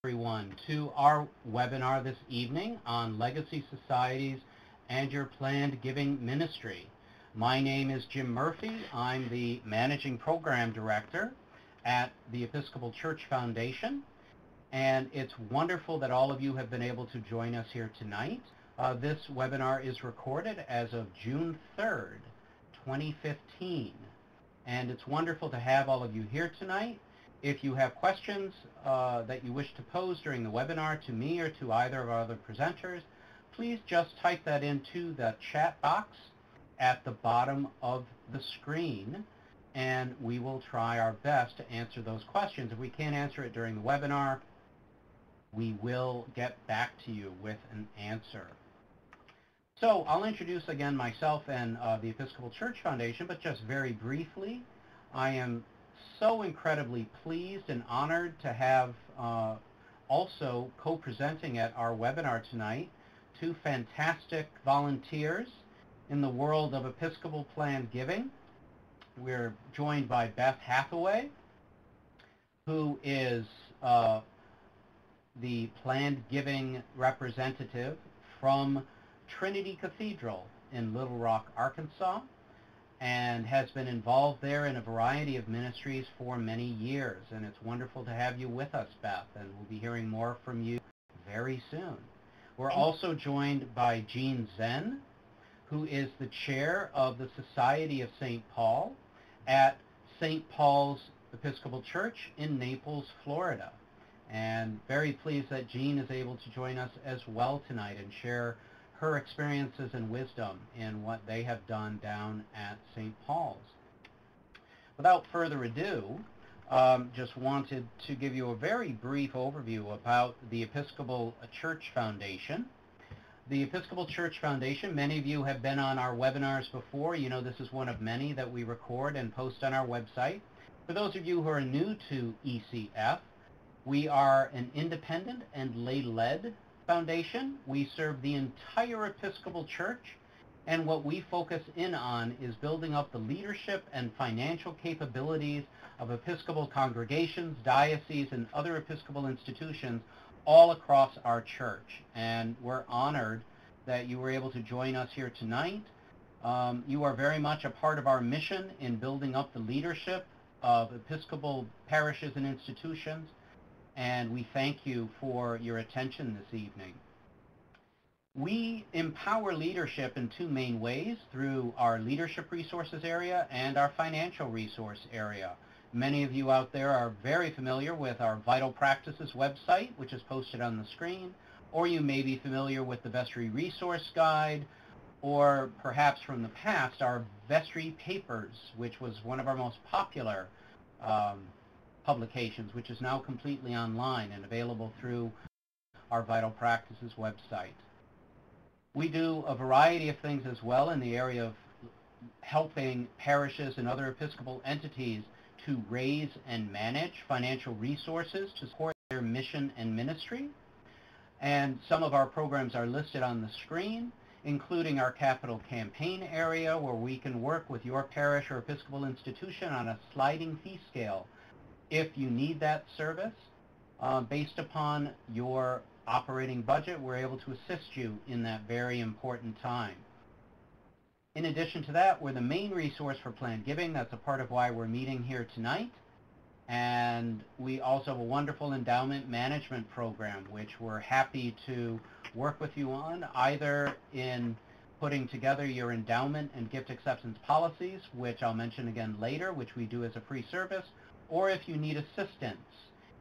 everyone to our webinar this evening on Legacy Societies and your planned giving ministry. My name is Jim Murphy. I'm the Managing Program Director at the Episcopal Church Foundation, and it's wonderful that all of you have been able to join us here tonight. This webinar is recorded as of June 3rd, 2015, and it's wonderful to have all of you here tonight. If you have questions that you wish to pose during the webinar to me or to either of our other presenters, please just type that into the chat box at the bottom of the screen, and we will try our best to answer those questions. If we can't answer it during the webinar, we will get back to you with an answer. So I'll introduce again myself and the Episcopal Church Foundation, but just very briefly, I am so incredibly pleased and honored to have also co-presenting at our webinar tonight two fantastic volunteers in the world of Episcopal planned giving. We're joined by Beth Hathaway, who is the planned giving representative from Trinity Cathedral in Little Rock, Arkansas, and has been involved there in a variety of ministries for many years. And it's wonderful to have you with us, Beth, and we'll be hearing more from you very soon. We're also joined by Jean Zen, who is the chair of the Society of St. Paul at St. Paul's Episcopal Church in Naples, Florida. And very pleased that Jean is able to join us as well tonight and share her experiences and wisdom in what they have done down at St. Paul's. Without further ado, just wanted to give you a very brief overview about the Episcopal Church Foundation. The Episcopal Church Foundation, many of you have been on our webinars before. You know this is one of many that we record and post on our website. For those of you who are new to ECF, we are an independent and lay-led foundation. We serve the entire Episcopal Church, and what we focus in on is building up the leadership and financial capabilities of Episcopal congregations, dioceses, and other Episcopal institutions all across our church. And we're honored that you were able to join us here tonight. You are very much a part of our mission in building up the leadership of Episcopal parishes and institutions, and we thank you for your attention this evening. We empower leadership in two main ways, through our leadership resources area and our financial resource area. Many of you out there are very familiar with our Vital Practices website, which is posted on the screen, or you may be familiar with the Vestry Resource Guide, or perhaps from the past, our Vestry Papers, which was one of our most popular publications, which is now completely online and available through our Vital Practices website. We do a variety of things as well in the area of helping parishes and other Episcopal entities to raise and manage financial resources to support their mission and ministry. And some of our programs are listed on the screen, including our capital campaign area, where we can work with your parish or Episcopal institution on a sliding fee scale if you need that service. Based upon your operating budget, we're able to assist you in that very important time. In addition to that, we're the main resource for planned giving. That's a part of why we're meeting here tonight. And we also have a wonderful endowment management program, which we're happy to work with you on, either in putting together your endowment and gift acceptance policies, which I'll mention again later, which we do as a free service, or if you need assistance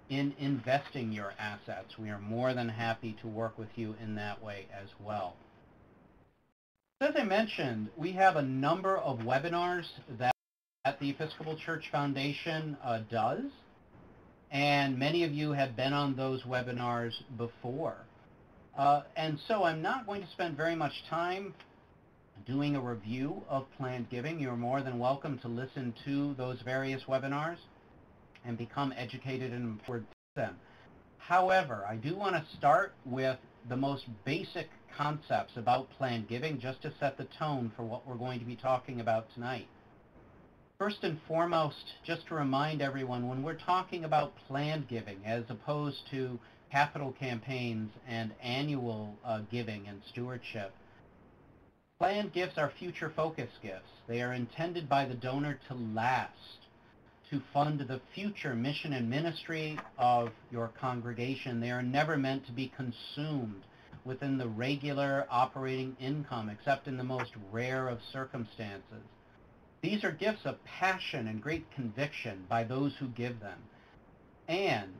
in investing your assets, we are more than happy to work with you in that way as well. As I mentioned, we have a number of webinars that the Episcopal Church Foundation does, and many of you have been on those webinars before. And so I'm not going to spend very much time doing a review of planned giving. You're more than welcome to listen to those various webinars and become educated and informed them. However, I do want to start with the most basic concepts about planned giving, just to set the tone for what we're going to be talking about tonight. First and foremost, just to remind everyone, when we're talking about planned giving as opposed to capital campaigns and annual giving and stewardship, planned gifts are future focus gifts. They are intended by the donor to last, to fund the future mission and ministry of your congregation. They are never meant to be consumed within the regular operating income, except in the most rare of circumstances. These are gifts of passion and great conviction by those who give them. And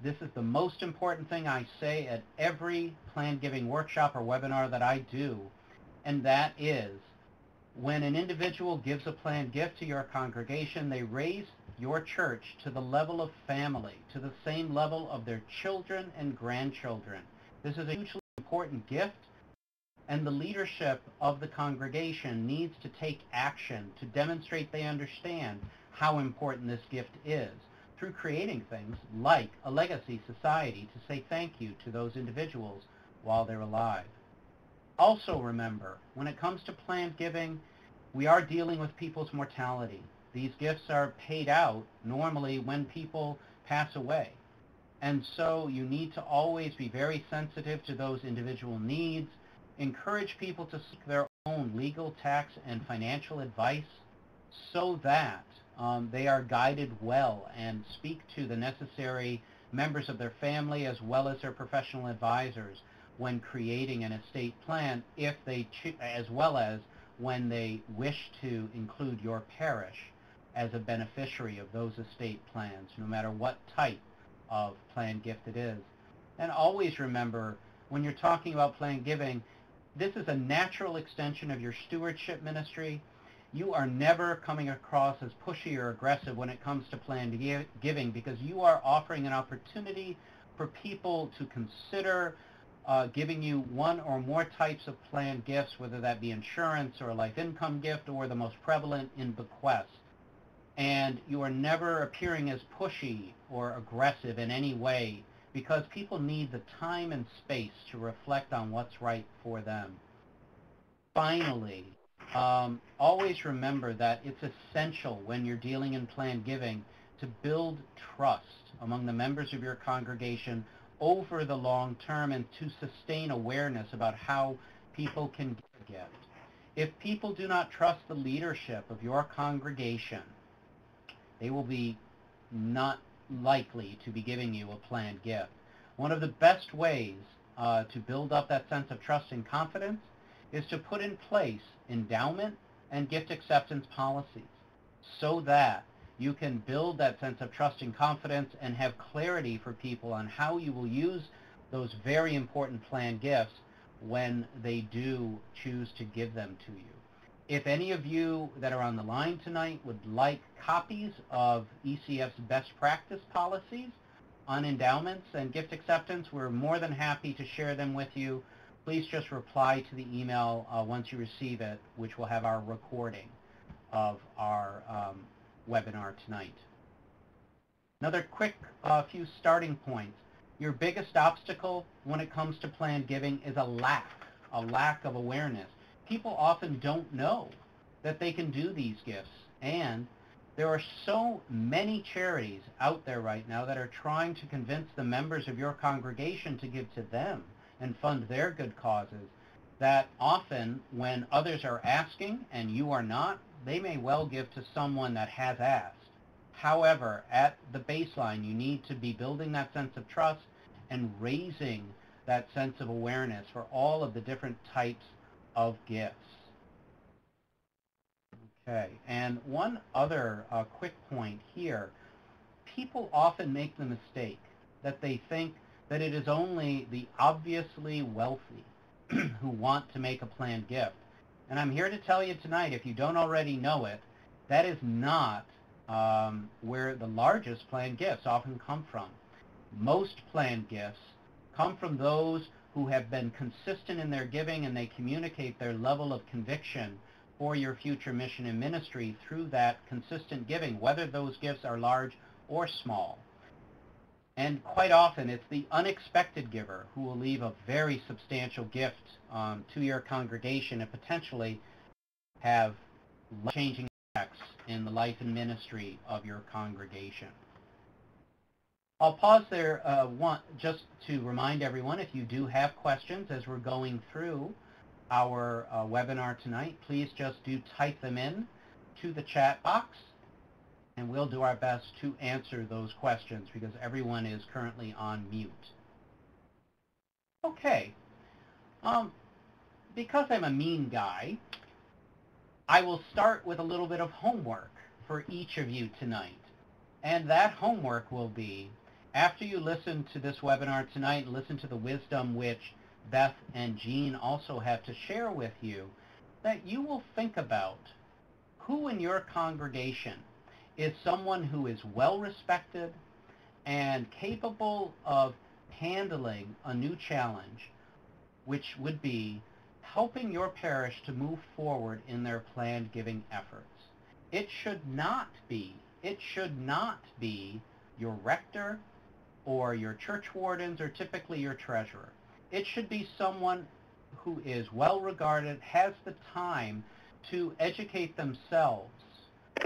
this is the most important thing I say at every planned giving workshop or webinar that I do, and that is, when an individual gives a planned gift to your congregation, they raise your church to the level of family, to the same level of their children and grandchildren. This is a hugely important gift, and the leadership of the congregation needs to take action to demonstrate they understand how important this gift is through creating things like a legacy society to say thank you to those individuals while they're alive. Also remember, when it comes to planned giving, we are dealing with people's mortality. These gifts are paid out normally when people pass away. And so you need to always be very sensitive to those individual needs. Encourage people to seek their own legal, tax, and financial advice so that they are guided well and speak to the necessary members of their family as well as their professional advisors when creating an estate plan, if they as well as when they wish to include your parish as a beneficiary of those estate plans, no matter what type of planned gift it is. And always remember, when you're talking about planned giving, this is a natural extension of your stewardship ministry. You are never coming across as pushy or aggressive when it comes to planned giving, because you are offering an opportunity for people to consider giving you one or more types of planned gifts, whether that be insurance or a life income gift or the most prevalent in bequests. And you are never appearing as pushy or aggressive in any way, because people need the time and space to reflect on what's right for them. Finally, always remember that it's essential when you're dealing in planned giving to build trust among the members of your congregation over the long term and to sustain awareness about how people can give a gift. If people do not trust the leadership of your congregation, they will be not likely to be giving you a planned gift. One of the best ways to build up that sense of trust and confidence is to put in place endowment and gift acceptance policies so that you can build that sense of trust and confidence and have clarity for people on how you will use those very important planned gifts when they do choose to give them to you. If any of you that are on the line tonight would like copies of ECF's best practice policies on endowments and gift acceptance, we're more than happy to share them with you. Please just reply to the email once you receive it, which will have our recording of our webinar tonight. Another quick few starting points. Your biggest obstacle when it comes to planned giving is a lack of awareness. People often don't know that they can do these gifts, and there are so many charities out there right now that are trying to convince the members of your congregation to give to them and fund their good causes, that often when others are asking and you are not, they may well give to someone that has asked. However, at the baseline, you need to be building that sense of trust and raising that sense of awareness for all of the different types of gifts. Okay, and one other quick point here. People often make the mistake that they think that it is only the obviously wealthy who want to make a planned gift. And I'm here to tell you tonight, if you don't already know it, that is not where the largest planned gifts often come from. Most planned gifts come from those who have been consistent in their giving, and they communicate their level of conviction for your future mission and ministry through that consistent giving, whether those gifts are large or small. And quite often it's the unexpected giver who will leave a very substantial gift to your congregation and potentially have life-changing effects in the life and ministry of your congregation. I'll pause there just to remind everyone, if you do have questions as we're going through our webinar tonight, please just do type them in to the chat box, and we'll do our best to answer those questions because everyone is currently on mute. Okay, because I'm a mean guy, I will start with a little bit of homework for each of you tonight. And that homework will be, after you listen to this webinar tonight and listen to the wisdom which Beth and Jean also have to share with you, that you will think about who in your congregation is someone who is well respected and capable of handling a new challenge, which would be helping your parish to move forward in their planned giving efforts. It should not be your rector or your church wardens or typically your treasurer. It should be someone who is well regarded, has the time to educate themselves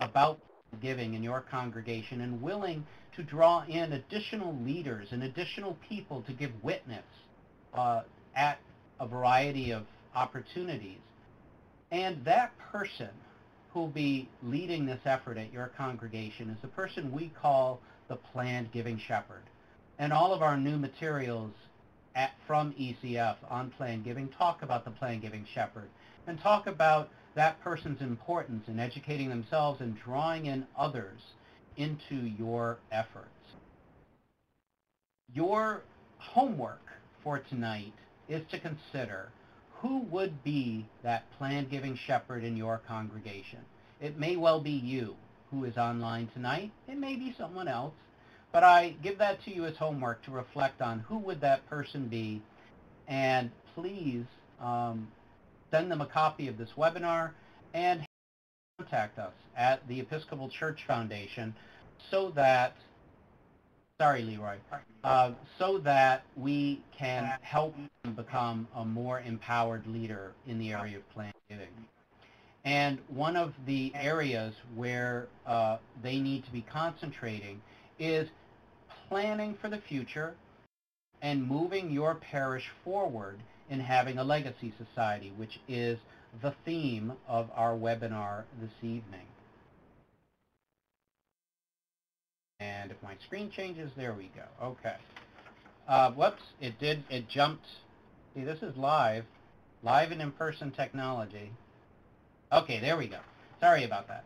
about giving in your congregation and willing to draw in additional leaders and additional people to give witness at a variety of opportunities. And that person who will be leading this effort at your congregation is the person we call the planned giving shepherd. And all of our new materials from ECF on planned giving talk about the planned giving shepherd and talk about that person's importance in educating themselves and drawing in others into your efforts. Your homework for tonight is to consider who would be that planned giving shepherd in your congregation. It may well be you who is online tonight. It may be someone else. But I give that to you as homework to reflect on who would that person be. And please send them a copy of this webinar and contact us at the Episcopal Church Foundation so that, sorry Leroy, so that we can help them become a more empowered leader in the area of planned giving. And one of the areas where they need to be concentrating is planning for the future and moving your parish forward in having a legacy society, which is the theme of our webinar this evening. And if my screen changes, there we go. Okay. Whoops, it jumped. See, this is live and in-person technology. Okay, there we go. Sorry about that.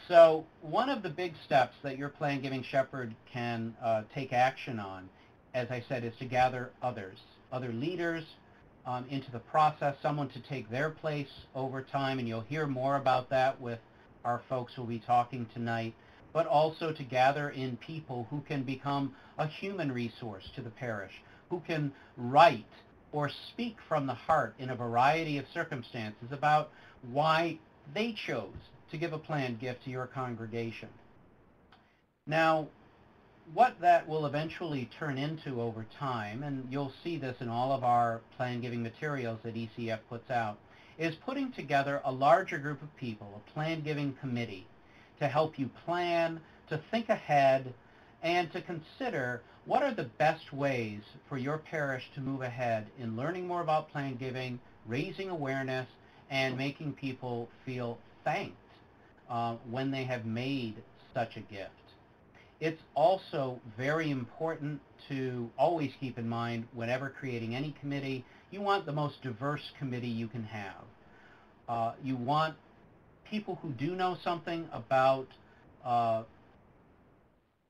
So one of the big steps that your planned giving shepherd can take action on, as I said, is to gather other leaders into the process, someone to take their place over time, and you'll hear more about that with our folks who will be talking tonight, but also to gather in people who can become a human resource to the parish, who can write or speak from the heart in a variety of circumstances about why they chose to give a planned gift to your congregation. Now, what that will eventually turn into over time, and you'll see this in all of our planned giving materials that ECF puts out, is putting together a larger group of people, a planned giving committee, to help you plan, to think ahead, and to consider what are the best ways for your parish to move ahead in learning more about planned giving, raising awareness, and making people feel thanked when they have made such a gift. It's also very important to always keep in mind, whenever creating any committee, you want the most diverse committee you can have. You want people who do know something about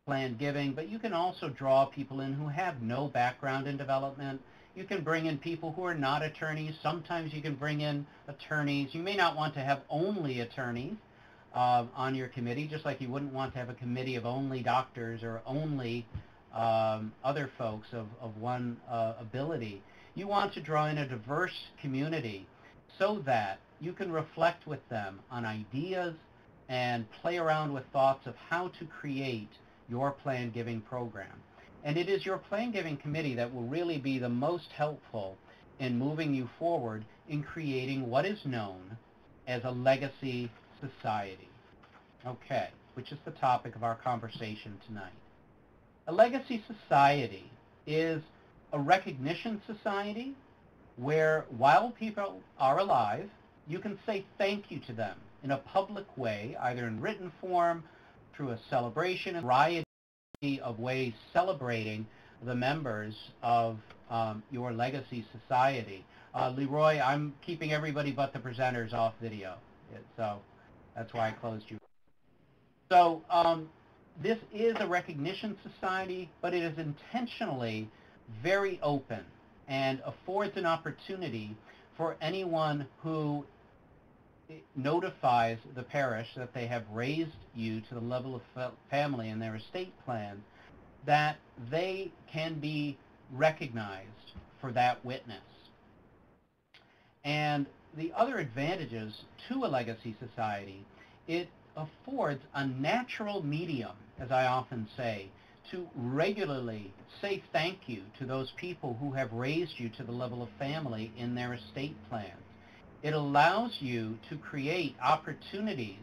planned giving, but you can also draw people in who have no background in development. You can bring in people who are not attorneys. Sometimes you can bring in attorneys. You may not want to have only attorneys on your committee, just like you wouldn't want to have a committee of only doctors or only other folks of one ability. You want to draw in a diverse community so that you can reflect with them on ideas and play around with thoughts of how to create your planned giving program. And it is your planned giving committee that will really be the most helpful in moving you forward in creating what is known as a legacy society. Okay, which is the topic of our conversation tonight. A legacy society is a recognition society where while people are alive, you can say thank you to them in a public way, either in written form, through a celebration, a variety of ways celebrating the members of your legacy society. Leroy, I'm keeping everybody but the presenters off video, so that's why I closed you. So this is a recognition society, but it is intentionally very open and affords an opportunity for anyone who notifies the parish that they have raised you to the level of family in their estate plan, that they can be recognized for that witness. And the other advantages to a legacy society, it affords a natural medium, as I often say, to regularly say thank you to those people who have raised you to the level of family in their estate plans. It allows you to create opportunities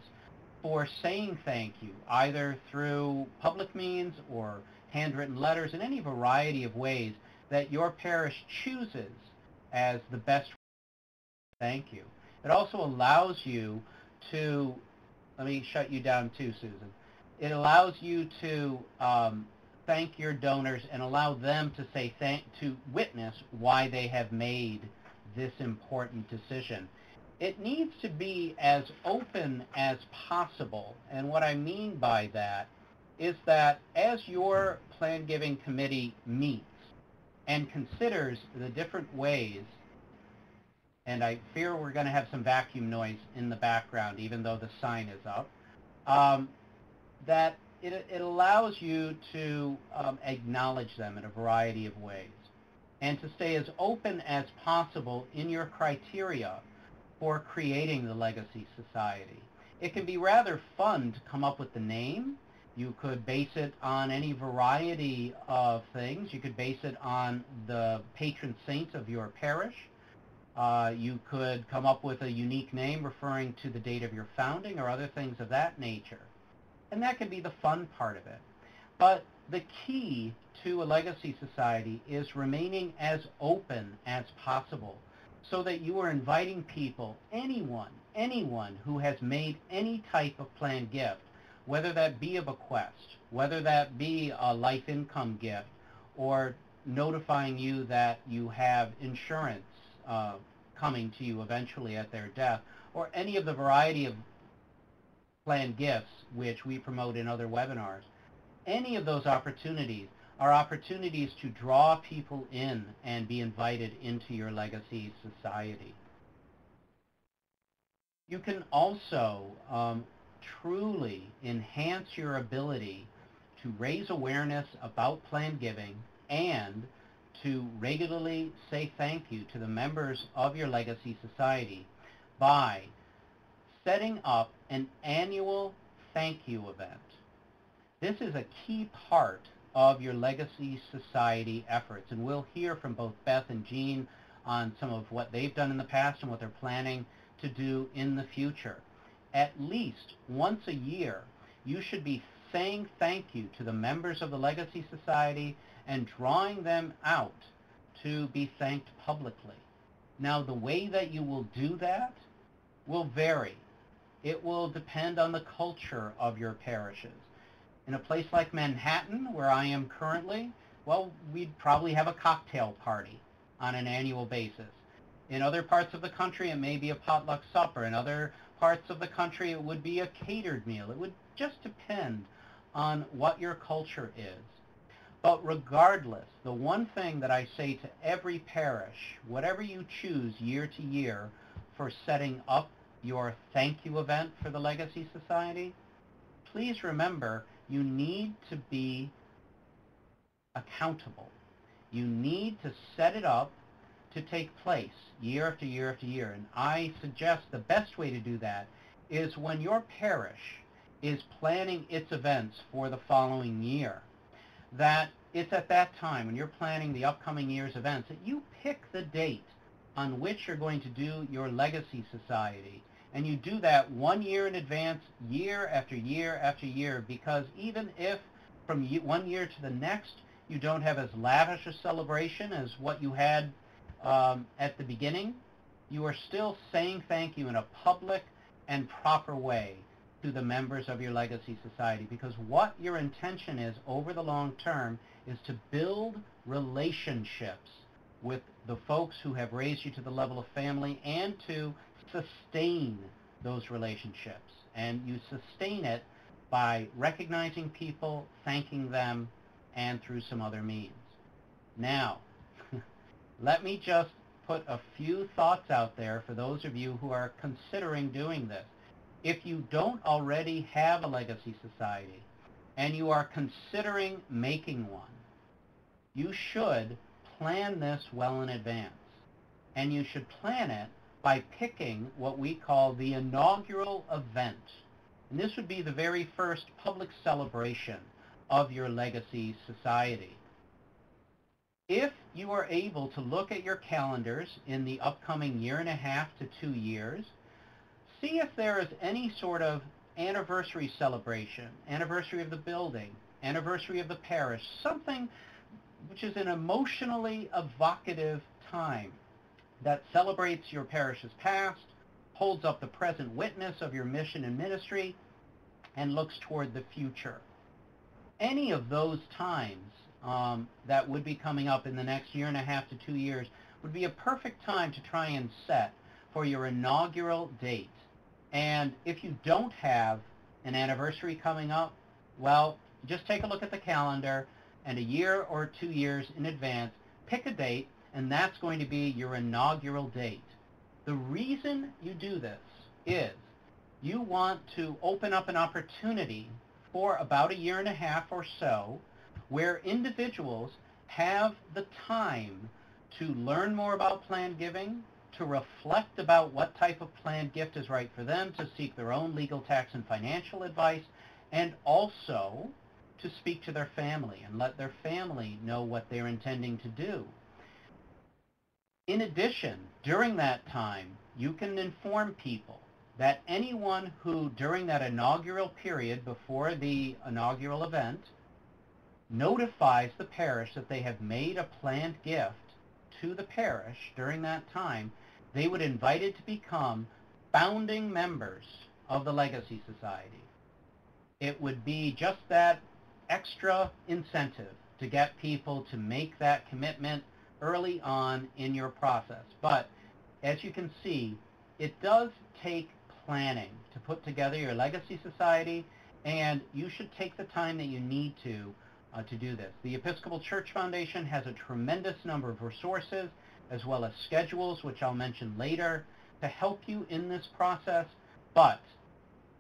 for saying thank you, either through public means or handwritten letters in any variety of ways that your parish chooses as the best thank you. It also allows you to, let me shut you down too, Susan. It allows you to thank your donors and allow them to say to witness why they have made this important decision. It needs to be as open as possible, and what I mean by that is that as your plan giving committee meets and considers the different ways, and I fear we're going to have some vacuum noise in the background even though the sign is up, that it allows you to acknowledge them in a variety of ways and to stay as open as possible in your criteria for creating the legacy society. It can be rather fun to come up with the name. You could base it on any variety of things. You could base it on the patron saint of your parish. You could come up with a unique name referring to the date of your founding or other things of that nature. And that can be the fun part of it. But the key to a legacy society is remaining as open as possible so that you are inviting people, anyone who has made any type of planned gift, whether that be a bequest, whether that be a life income gift, or notifying you that you have insurance coming to you eventually at their death, or any of the variety of planned gifts which we promote in other webinars. Any of those opportunities are opportunities to draw people in and be invited into your legacy society. You can also truly enhance your ability to raise awareness about planned giving and to regularly say thank you to the members of your legacy society by setting up an annual thank you event. This is a key part of your legacy society efforts, and we'll hear from both Beth and Jean on some of what they've done in the past and what they're planning to do in the future. At least once a year, you should be saying thank you to the members of the Legacy Society and drawing them out to be thanked publicly. Now, the way that you will do that will vary. It will depend on the culture of your parishes. In a place like Manhattan, where I am currently, well, we'd probably have a cocktail party on an annual basis. In other parts of the country, it may be a potluck supper. In other parts of the country, it would be a catered meal. It would just depend on what your culture is. But regardless, the one thing that I say to every parish, whatever you choose year to year for setting up your thank you event for the Legacy Society, please remember you need to be accountable. You need to set it up to take place year after year after year. And I suggest the best way to do that is when your parish is planning its events for the following year, that it's at that time when you're planning the upcoming year's events that you pick the date on which you're going to do your Legacy Society And you do that 1 year in advance, year after year after year, because even if from 1 year to the next you don't have as lavish a celebration as what you had at the beginning, you are still saying thank you in a public and proper way to the members of your legacy society, because what your intention is over the long term is to build relationships with the folks who have raised you to the level of family and to sustain those relationships. And you sustain it by recognizing people, thanking them, and through some other means. Now, let me just put a few thoughts out there for those of you who are considering doing this. If you don't already have a legacy society and you are considering making one, you should plan this well in advance. And you should plan it by picking what we call the inaugural event. And this would be the very first public celebration of your legacy society. If you are able to look at your calendars in the upcoming 1.5 to 2 years, see if there is any sort of anniversary celebration, anniversary of the building, anniversary of the parish, something which is an emotionally evocative time that celebrates your parish's past, holds up the present witness of your mission and ministry, and looks toward the future. Any of those times that would be coming up in the next 1.5 to 2 years would be a perfect time to try and set for your inaugural date. And if you don't have an anniversary coming up, well, just take a look at the calendar, and 1 year or 2 years in advance, pick a date, and that's going to be your inaugural date. The reason you do this is you want to open up an opportunity for about 1.5 years or so where individuals have the time to learn more about planned giving, to reflect about what type of planned gift is right for them, to seek their own legal, tax, and financial advice, and also to speak to their family and let their family know what they're intending to do. In addition, during that time, you can inform people that anyone who, during that inaugural period before the inaugural event, notifies the parish that they have made a planned gift to the parish during that time, they would invite it to become founding members of the Legacy Society. It would be just that extra incentive to get people to make that commitment early on in your process. But as you can see, it does take planning to put together your Legacy Society, and you should take the time that you need to do this. The Episcopal Church Foundation has a tremendous number of resources as well as schedules, which I'll mention later, to help you in this process, but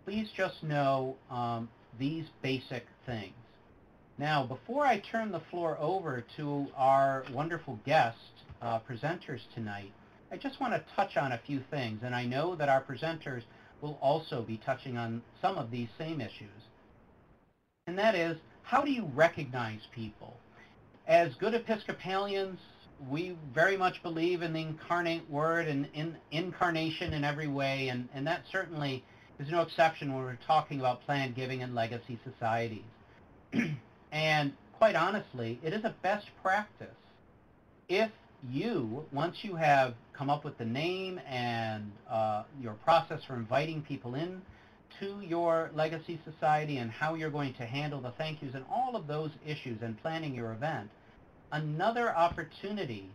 please just know these basic things. Now, before I turn the floor over to our wonderful guest presenters tonight, I just want to touch on a few things, and I know that our presenters will also be touching on some of these same issues. And that is, how do you recognize people? As good Episcopalians, we very much believe in the incarnate word and in incarnation in every way, and that certainly is no exception when we're talking about planned giving and legacy societies. And quite honestly, it is a best practice if you, once you have come up with the name and your process for inviting people in to your legacy society and how you're going to handle the thank yous and all of those issues and planning your event, another opportunity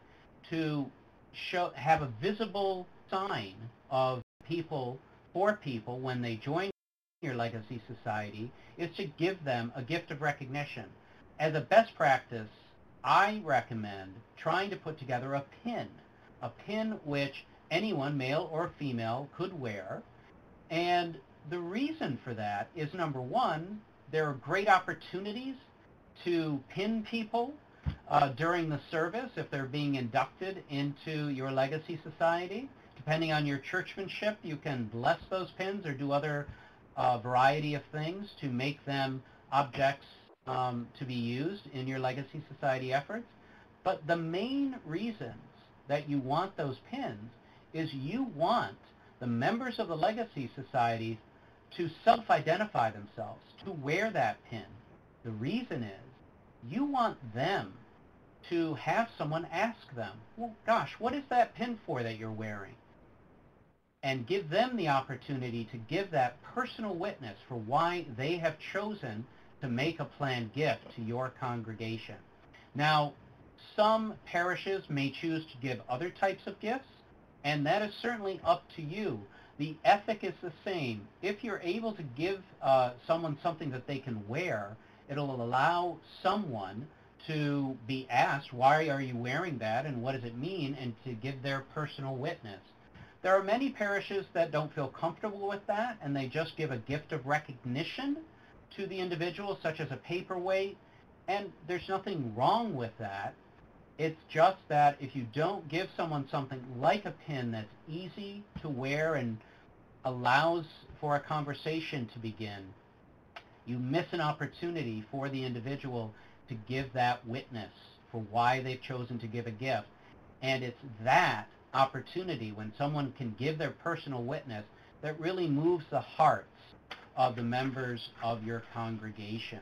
to have a visible sign of people for people when they join your legacy society is to give them a gift of recognition. As a best practice, I recommend trying to put together a pin which anyone, male or female, could wear. And the reason for that is, number one, there are great opportunities to pin people during the service if they're being inducted into your legacy society. Depending on your churchmanship, you can bless those pins or do other variety of things to make them objects to be used in your legacy society efforts. But the main reasons that you want those pins is you want the members of the legacy societies to self-identify themselves, to wear that pin. The reason is you want them to have someone ask them, well, gosh, what is that pin for that you're wearing? And give them the opportunity to give that personal witness for why they have chosen to make a planned gift to your congregation. Now, some parishes may choose to give other types of gifts, and that is certainly up to you. The ethic is the same. If you're able to give someone something that they can wear, it'll allow someone to be asked, why are you wearing that and what does it mean, and to give their personal witness. There are many parishes that don't feel comfortable with that, and they just give a gift of recognition to the individual, such as a paperweight, and there's nothing wrong with that. It's just that if you don't give someone something like a pin that's easy to wear and allows for a conversation to begin, you miss an opportunity for the individual to give that witness for why they've chosen to give a gift. And it's that opportunity, when someone can give their personal witness, that really moves the hearts of the members of your congregation.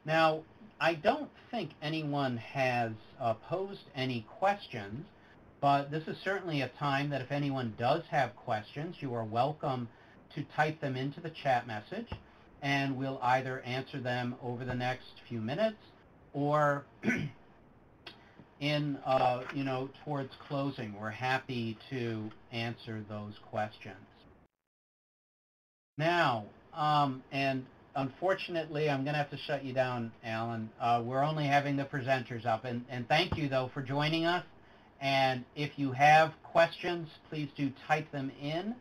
Now, I don't think anyone has posed any questions, but this is certainly a time that if anyone does have questions, you are welcome to type them into the chat message, and we'll either answer them over the next few minutes or in, towards closing. We're happy to answer those questions. Now, and unfortunately, I'm going to have to shut you down, Alan. We're only having the presenters up. And thank you, though, for joining us. And if you have questions, please do type them in,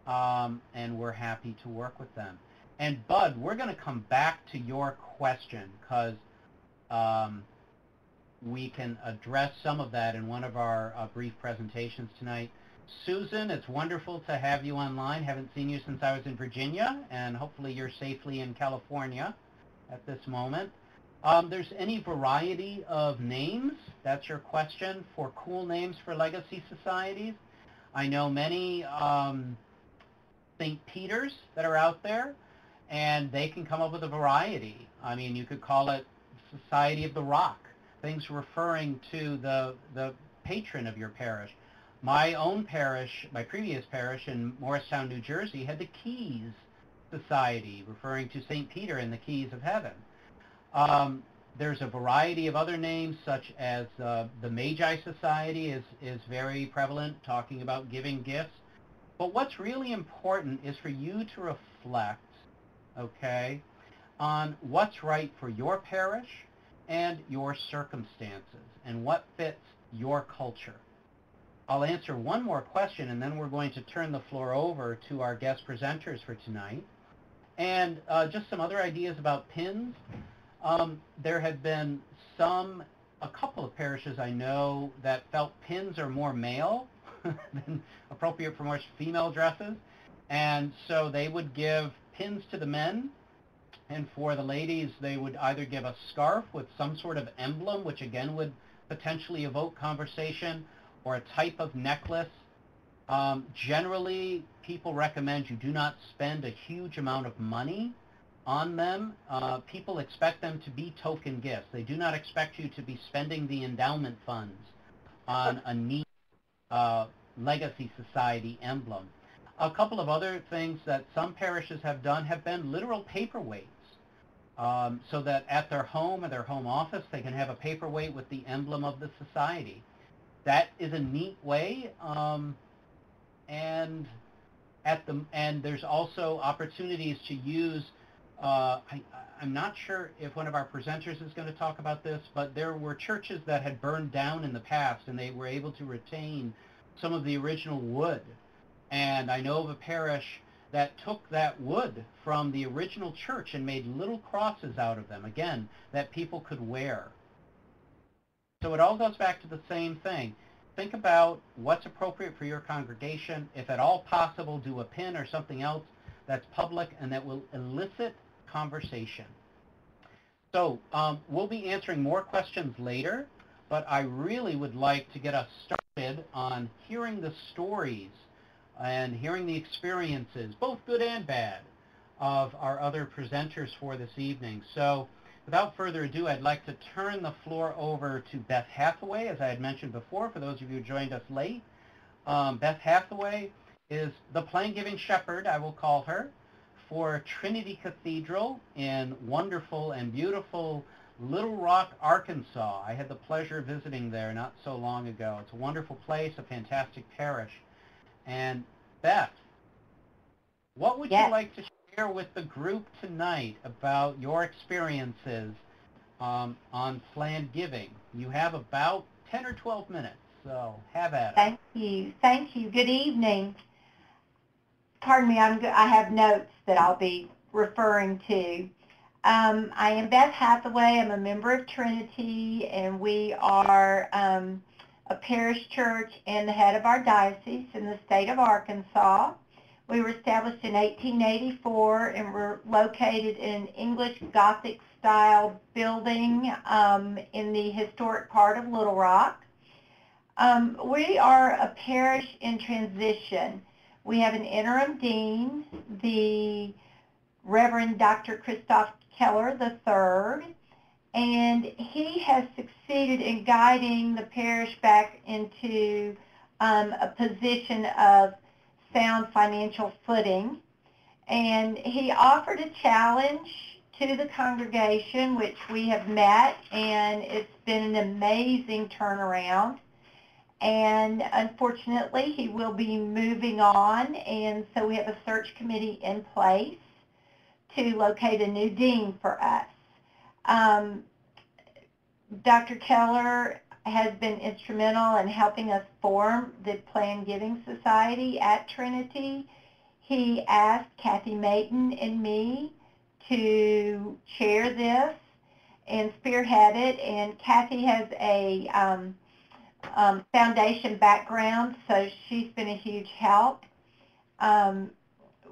and we're happy to work with them. And, Bud, we're going to come back to your question because we can address some of that in one of our brief presentations tonight. Susan, it's wonderful to have you online. Haven't seen you since I was in Virginia, and hopefully you're safely in California at this moment. There's any variety of names, that's your question, for cool names for legacy societies. I know many St. Peters that are out there, and they can come up with a variety. I mean, you could call it Society of the Rock, things referring to the patron of your parish. My own parish, my previous parish in Morristown, New Jersey, had the Keys Society, referring to St. Peter and the Keys of Heaven. There's a variety of other names, such as the Magi Society is very prevalent, talking about giving gifts. But what's really important is for you to reflect, okay, on what's right for your parish and your circumstances and what fits your culture. I'll answer one more question, and then we're going to turn the floor over to our guest presenters for tonight. And just some other ideas about pins. There have been a couple of parishes I know that felt pins are more male than appropriate for more female dresses. And so they would give pins to the men, and for the ladies, they would either give a scarf with some sort of emblem, which again would potentially evoke conversation, or a type of necklace. Generally, people recommend you do not spend a huge amount of money on them. People expect them to be token gifts. They do not expect you to be spending the endowment funds on a neat legacy society emblem. A couple of other things that some parishes have done have been literal paperweights, so that at their home or their home office they can have a paperweight with the emblem of the society. That is a neat way, and there's also opportunities to use. I'm not sure if one of our presenters is going to talk about this, but there were churches that had burned down in the past, and they were able to retain some of the original wood. And I know of a parish that took that wood from the original church and made little crosses out of them, again, that people could wear. So it all goes back to the same thing. Think about what's appropriate for your congregation. If at all possible, do a pin or something else that's public and that will elicit conversation. So we'll be answering more questions later, but I really would like to get us started on hearing the stories and hearing the experiences, both good and bad, of our other presenters for this evening. So without further ado, I'd like to turn the floor over to Beth Hathaway, as I had mentioned before, for those of you who joined us late. Beth Hathaway is the Plan-Giving Shepherd, I will call her, for Trinity Cathedral in wonderful and beautiful Little Rock, Arkansas. I had the pleasure of visiting there not so long ago. It's a wonderful place, a fantastic parish. And Beth, what would you like to share with the group tonight about your experiences on planned giving? You have about 10 or 12 minutes, so have at it. Thank you. Thank you. Good evening. Pardon me, I have notes that I'll be referring to. I am Beth Hathaway. I'm a member of Trinity, and we are a parish church and the head of our diocese in the state of Arkansas. We were established in 1884, and we're located in English Gothic style building in the historic part of Little Rock. We are a parish in transition. We have an interim dean, the Reverend Dr. Christoph Keller III, and he has succeeded in guiding the parish back into a position of sound financial footing. And he offered a challenge to the congregation, which we have met, and it's been an amazing turnaround. And unfortunately, he will be moving on, and so we have a search committee in place to locate a new dean for us. Dr. Keller has been instrumental in helping us form the Plan-Giving Society at Trinity. He asked Kathy Mayton and me to chair this and spearhead it, and Kathy has a foundation background, so she's been a huge help.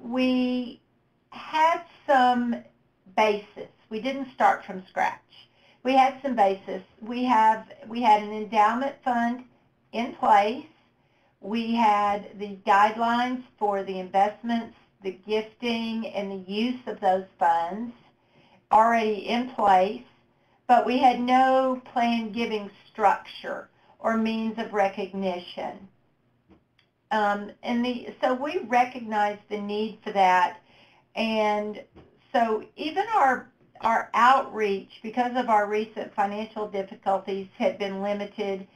We had some basis. We didn't start from scratch. We had some basis. We had an endowment fund in place. We had the guidelines for the investments, the gifting, and the use of those funds already in place, but we had no planned giving structure or means of recognition. So we recognized the need for that, and so even our outreach, because of our recent financial difficulties, had been limited,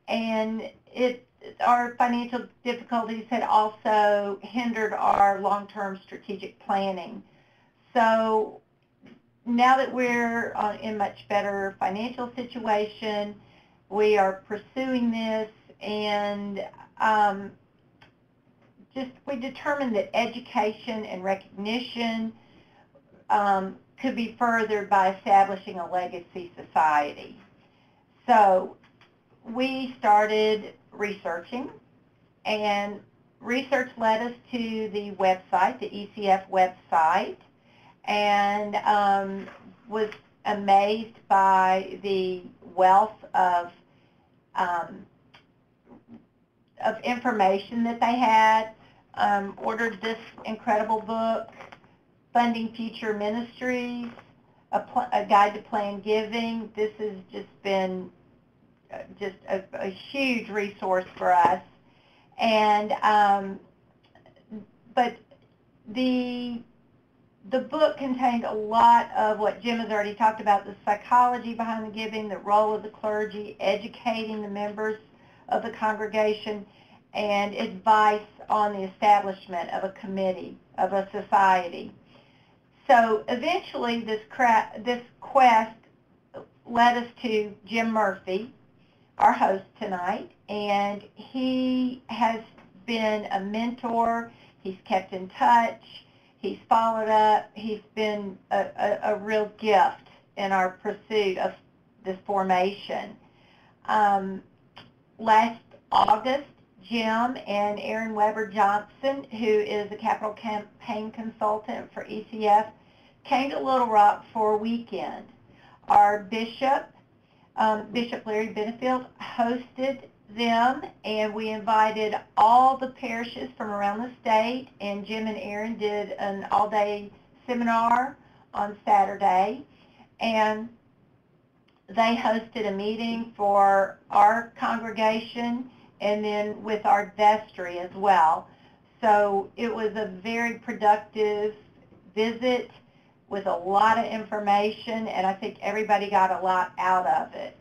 and our financial difficulties had also hindered our long-term strategic planning. So now that we're in much better financial situation, we are pursuing this, and we determined that education and recognition could be furthered by establishing a legacy society. So we started researching, and research led us to the website, the ECF website, and was amazed by the wealth of information that they had. Ordered this incredible book, Funding Future Ministries, a Guide to Planned Giving. This has just been just a huge resource for us. And but the book contained a lot of what Jim has already talked about, the psychology behind the giving, the role of the clergy, educating the members of the congregation, and advice on the establishment of a committee, of a society. So eventually this quest led us to Jim Murphy, our host tonight, and he has been a mentor. He's kept in touch. He's followed up. He's been a real gift in our pursuit of this formation. Last August, Jim and Aaron Weber Johnson, who is a capital campaign consultant for ECF, came to Little Rock for a weekend. Our bishop, Bishop Larry Benefield hosted them, and we invited all the parishes from around the state, and Jim and Aaron did an all-day seminar on Saturday, and they hosted a meeting for our congregation and then with our vestry as well. So it was a very productive visit with a lot of information, and I think everybody got a lot out of it.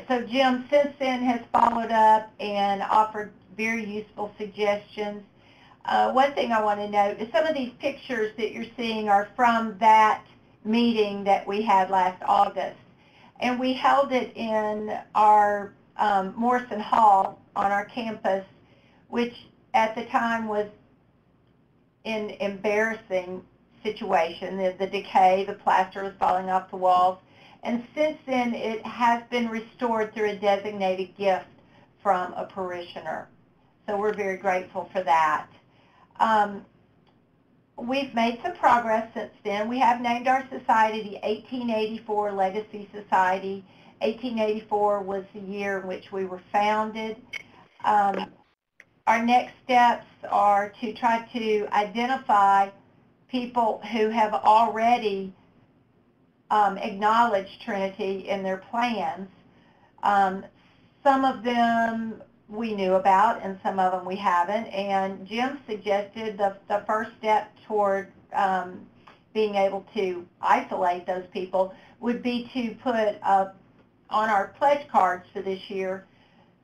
So Jim since then has followed up and offered very useful suggestions. One thing I want to note is some of these pictures that you're seeing are from that meeting that we had last August. And we held it in our Morrison Hall on our campus, which at the time was an embarrassing situation. The decay, the plaster was falling off the walls. And since then, it has been restored through a designated gift from a parishioner. So we're very grateful for that. We've made some progress since then. We have named our society the 1884 Legacy Society. 1884 was the year in which we were founded. Our next steps are to try to identify people who have already acknowledged Trinity in their plans. Some of them we knew about and some of them we haven't, and Jim suggested the first step toward being able to isolate those people would be to put on our pledge cards for this year,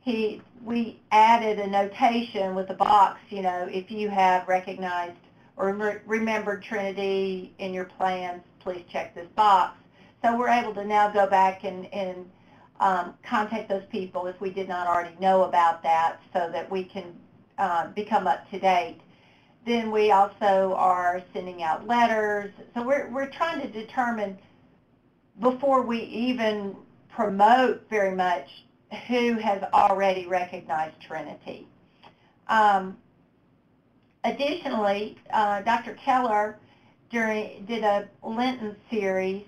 we added a notation with a box, you know, if you have recognized or remembered Trinity in your plans, please check this box. So we're able to now go back and contact those people if we did not already know about that, so that we can become up to date. Then we also are sending out letters. So we're trying to determine, before we even promote very much, who has already recognized Trinity. Additionally, Dr. Keller did a Lenten series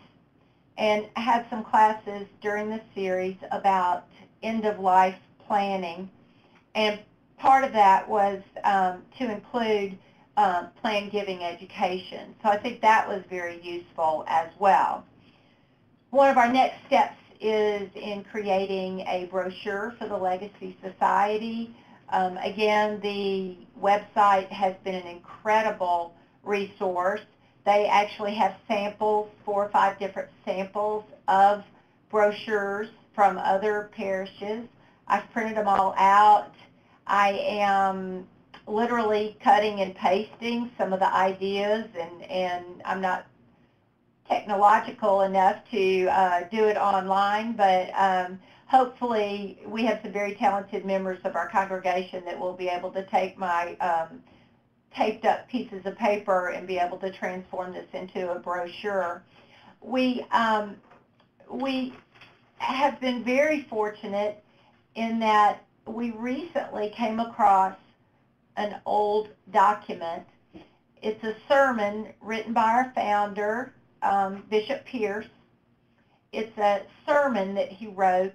and had some classes during the series about end-of-life planning, and part of that was to include plan giving education. So I think that was very useful as well. One of our next steps is in creating a brochure for the Legacy Society. Again, the website has been an incredible resource. They actually have samples, 4 or 5 different samples of brochures from other parishes. I've printed them all out. I am literally cutting and pasting some of the ideas, and I'm not technological enough to do it online, but hopefully we have some very talented members of our congregation that will be able to take my taped up pieces of paper and be able to transform this into a brochure. We have been very fortunate in that we recently came across an old document. It's a sermon written by our founder, Bishop Pierce. It's a sermon that he wrote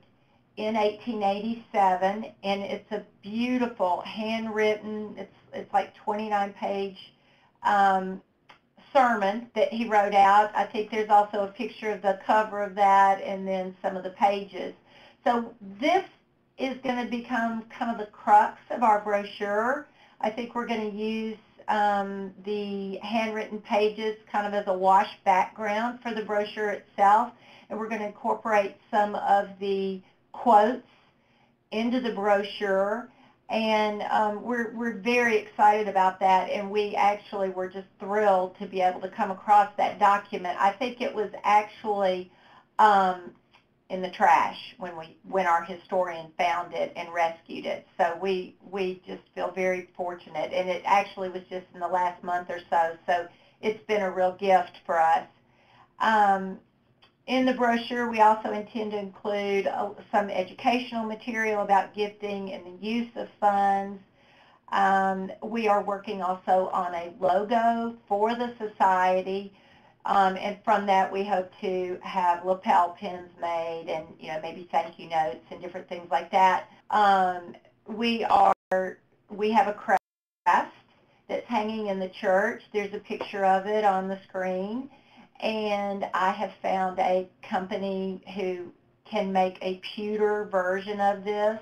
in 1887, and it's a beautiful handwritten, it's like 29-page sermon that he wrote out. I think there's also a picture of the cover of that and then some of the pages. So this is going to become kind of the crux of our brochure. I think we're going to use the handwritten pages kind of as a wash background for the brochure itself, and we're going to incorporate some of the quotes into the brochure, and we're very excited about that, and we actually were just thrilled to be able to come across that document. I think it was actually in the trash when our historian found it and rescued it. So we just feel very fortunate, and it actually was just in the last month or so, so it's been a real gift for us. In the brochure, we also intend to include some educational material about gifting and the use of funds. We are working also on a logo for the society. And from that, we hope to have lapel pins made and, maybe thank you notes and different things like that. We have a crest that's hanging in the church. There's a picture of it on the screen. And I have found a company who can make a pewter version of this.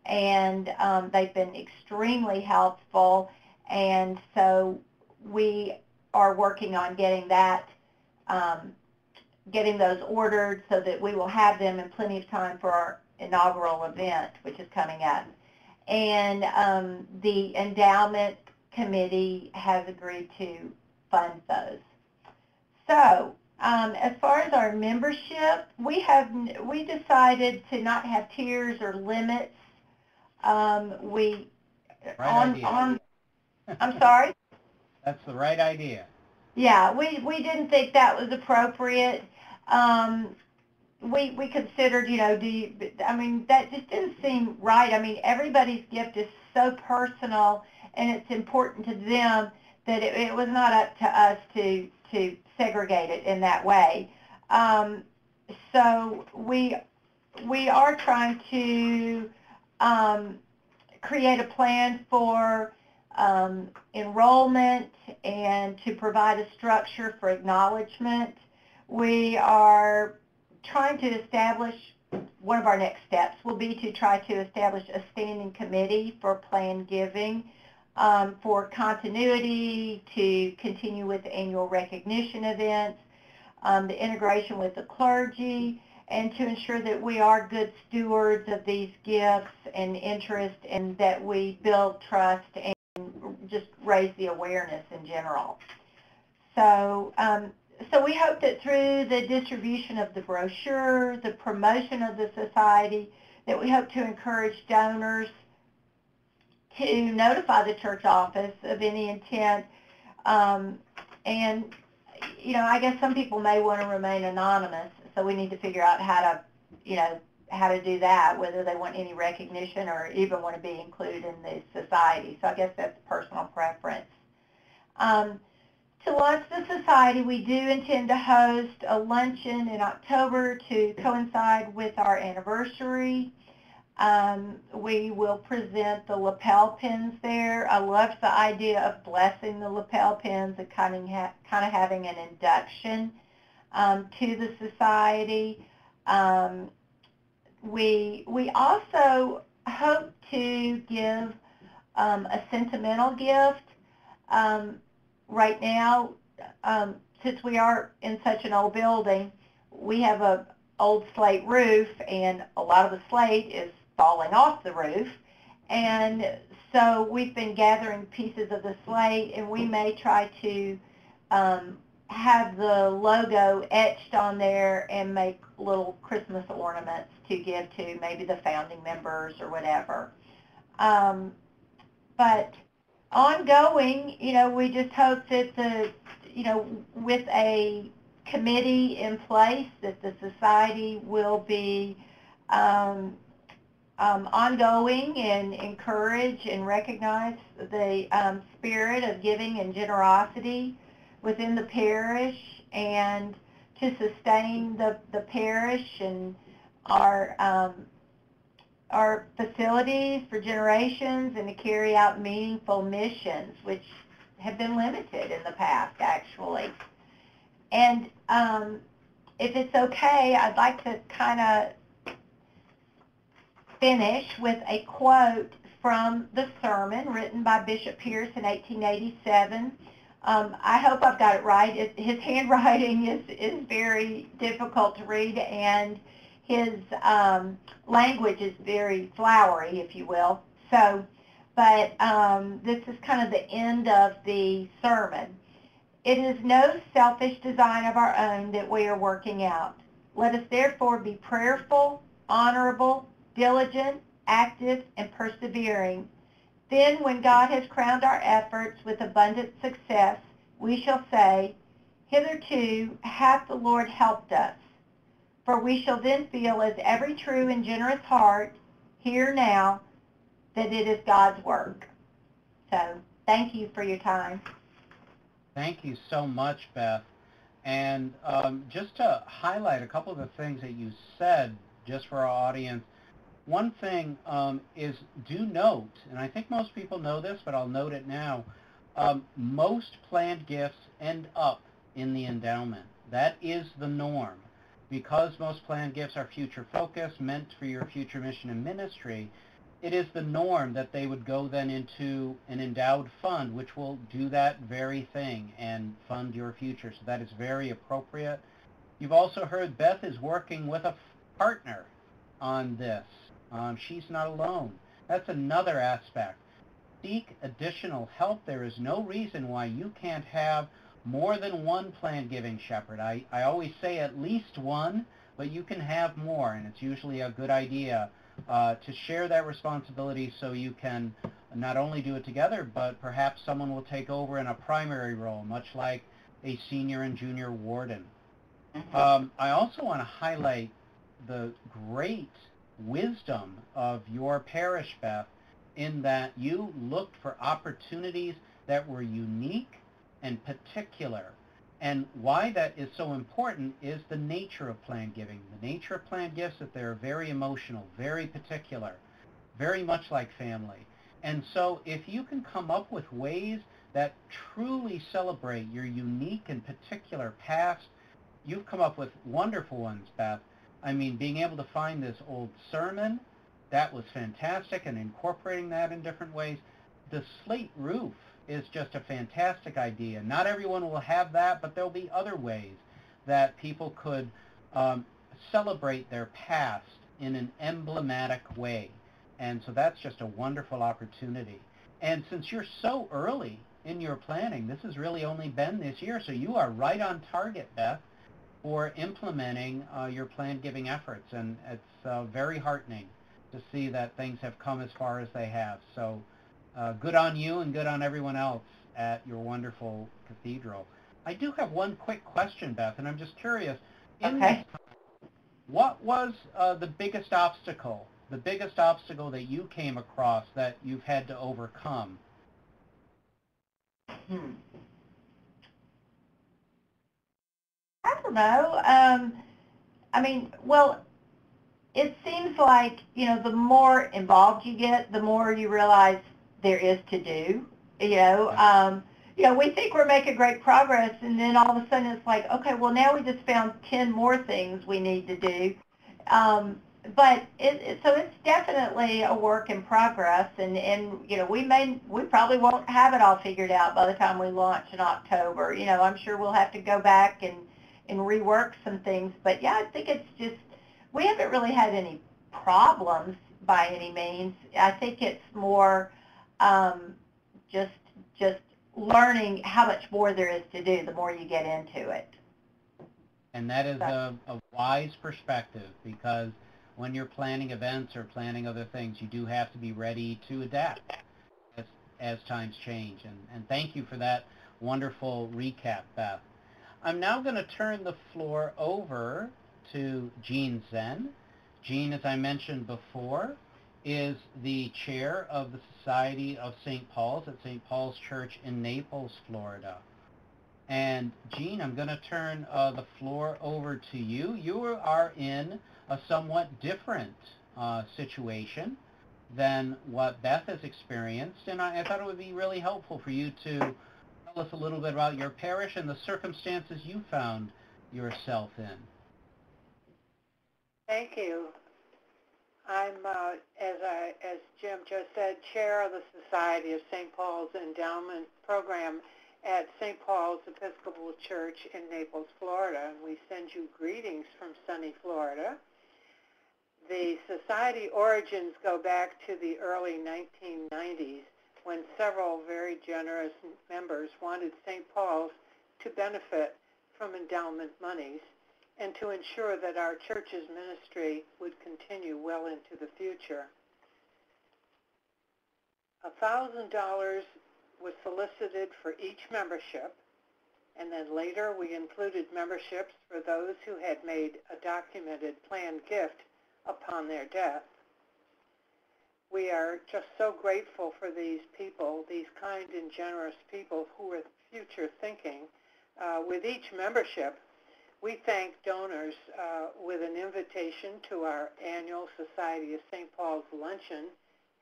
And they've been extremely helpful. And so we are working on getting those ordered so that we will have them in plenty of time for our inaugural event, which is coming up. And the endowment committee has agreed to fund those. So as far as our membership, we decided to not have tiers or limits. I'm sorry? That's the right idea. Yeah, we didn't think that was appropriate. We considered, that just didn't seem right. I mean, everybody's gift is so personal, and it's important to them that it was not up to us to segregate it in that way. So we are trying to create a plan for enrollment and to provide a structure for acknowledgement. We are trying to establish, one of our next steps will be to try to establish a standing committee for planned giving for continuity, to continue with annual recognition events, the integration with the clergy, and to ensure that we are good stewards of these gifts and interest, and that we build trust and just raise the awareness in general. So, so we hope that through the distribution of the brochure, the promotion of the society, that we hope to encourage donors to notify the church office of any intent. And, I guess some people may want to remain anonymous, so we need to figure out how to do that, whether they want any recognition or even want to be included in the society. So I guess that's personal preference. To launch the society, we do intend to host a luncheon in October to coincide with our anniversary. We will present the lapel pins there. I love the idea of blessing the lapel pins and kind of having an induction to the society. We also hope to give a sentimental gift. Right now, since we are in such an old building, we have an old slate roof, and a lot of the slate is falling off the roof. And so we've been gathering pieces of the slate, and we may try to have the logo etched on there and make little Christmas ornaments to give to maybe the founding members or whatever. But ongoing, we just hope that with a committee in place, that the society will be ongoing and encourage and recognize the spirit of giving and generosity within the parish, and to sustain the parish and our facilities for generations, and to carry out meaningful missions, which have been limited in the past, actually. And if it's okay, I'd like to kind of finish with a quote from the sermon written by Bishop Pierce in 1887. I hope I've got it right. His handwriting is very difficult to read, and his language is very flowery, if you will. So, but this is kind of the end of the sermon. It is no selfish design of our own that we are working out. Let us therefore be prayerful, honorable, diligent, active, and persevering. Then, when God has crowned our efforts with abundant success, we shall say, hitherto hath the Lord helped us. For we shall then feel, as every true and generous heart, here now, that it is God's work. So, thank you for your time. Thank you so much, Beth. And just to highlight a couple of the things that you said, just for our audience, one thing is do note, and I think most people know this, but I'll note it now, most planned gifts end up in the endowment. That is the norm. Because most planned gifts are future focused, meant for your future mission and ministry, it is the norm that they would go then into an endowed fund, which will do that very thing and fund your future. So that is very appropriate. You've also heard Beth is working with a partner on this. She's not alone. That's another aspect. Seek additional help. There is no reason why you can't have more than one planned giving shepherd. I always say at least one, but you can have more, and it's usually a good idea to share that responsibility so you can not only do it together, but perhaps someone will take over in a primary role, much like a senior and junior warden. I also want to highlight the great wisdom of your parish, Beth, in that you looked for opportunities that were unique and particular. And why that is so important is the nature of planned giving. The nature of planned gifts, that they're very emotional, very particular, very much like family. And so if you can come up with ways that truly celebrate your unique and particular past, you've come up with wonderful ones, Beth. I mean, being able to find this old sermon, that was fantastic, and incorporating that in different ways. The slate roof is just a fantastic idea. Not everyone will have that, but there'll be other ways that people could celebrate their past in an emblematic way. And so that's just a wonderful opportunity. And since you're so early in your planning, this has really only been this year, so you are right on target, Beth, for implementing your planned giving efforts. And it's very heartening to see that things have come as far as they have. So good on you and good on everyone else at your wonderful cathedral. I do have one quick question, Beth, and I'm just curious. Okay. What was the biggest obstacle that you came across that you've had to overcome? I don't know. I mean, well, it seems like, the more involved you get, the more you realize there is to do. We think we're making great progress, and then all of a sudden it's like, okay, well, now we just found 10 more things we need to do. But so it's definitely a work in progress, and we probably won't have it all figured out by the time we launch in October. I'm sure we'll have to go back and rework some things. But yeah, I think it's just, we haven't really had any problems by any means. I think it's more just learning how much more there is to do the more you get into it. And that is a wise perspective, because when you're planning events or planning other things, you do have to be ready to adapt as times change. And thank you for that wonderful recap, Beth. I'm now going to turn the floor over to Jean Zen. Jean, as I mentioned before, is the chair of the Society of St. Paul's at St. Paul's Church in Naples, Florida. And Jean, I'm going to turn the floor over to you. You are in a somewhat different situation than what Beth has experienced, and I thought it would be really helpful for you to tell us a little bit about your parish and the circumstances you found yourself in. Thank you. I'm, as Jim just said, chair of the Society of St. Paul's Endowment Program at St. Paul's Episcopal Church in Naples, Florida, and we send you greetings from sunny Florida. The society origins go back to the early 1990s, when several very generous members wanted St. Paul's to benefit from endowment monies and to ensure that our church's ministry would continue well into the future. $1,000 was solicited for each membership, and then later we included memberships for those who had made a documented planned gift upon their death. We are just so grateful for these people, these kind and generous people who are future thinking. With each membership, we thank donors with an invitation to our annual Society of St. Paul's Luncheon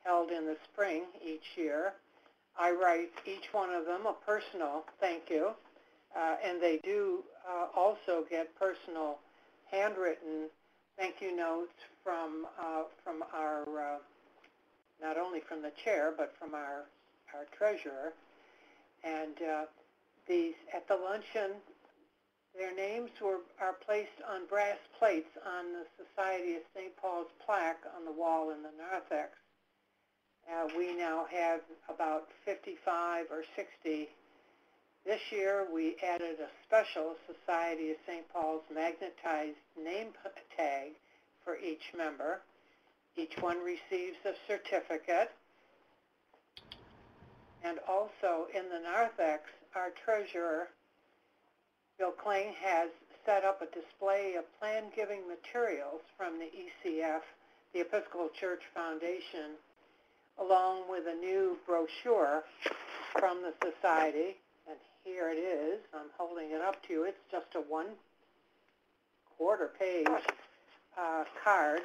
held in the spring each year. I write each one of them a personal thank you, and they do also get personal handwritten thank you notes from our, not only from the chair, but from our treasurer. And these, at the luncheon, their names are placed on brass plates on the Society of St. Paul's plaque on the wall in the narthex. We now have about 55 or 60. This year we added a special Society of St. Paul's magnetized name tag for each member. Each one receives a certificate. And also in the narthex, our treasurer, Bill Kling, has set up a display of plan-giving materials from the ECF, the Episcopal Church Foundation, along with a new brochure from the Society. And here it is. I'm holding it up to you. It's just a 1/4 page card,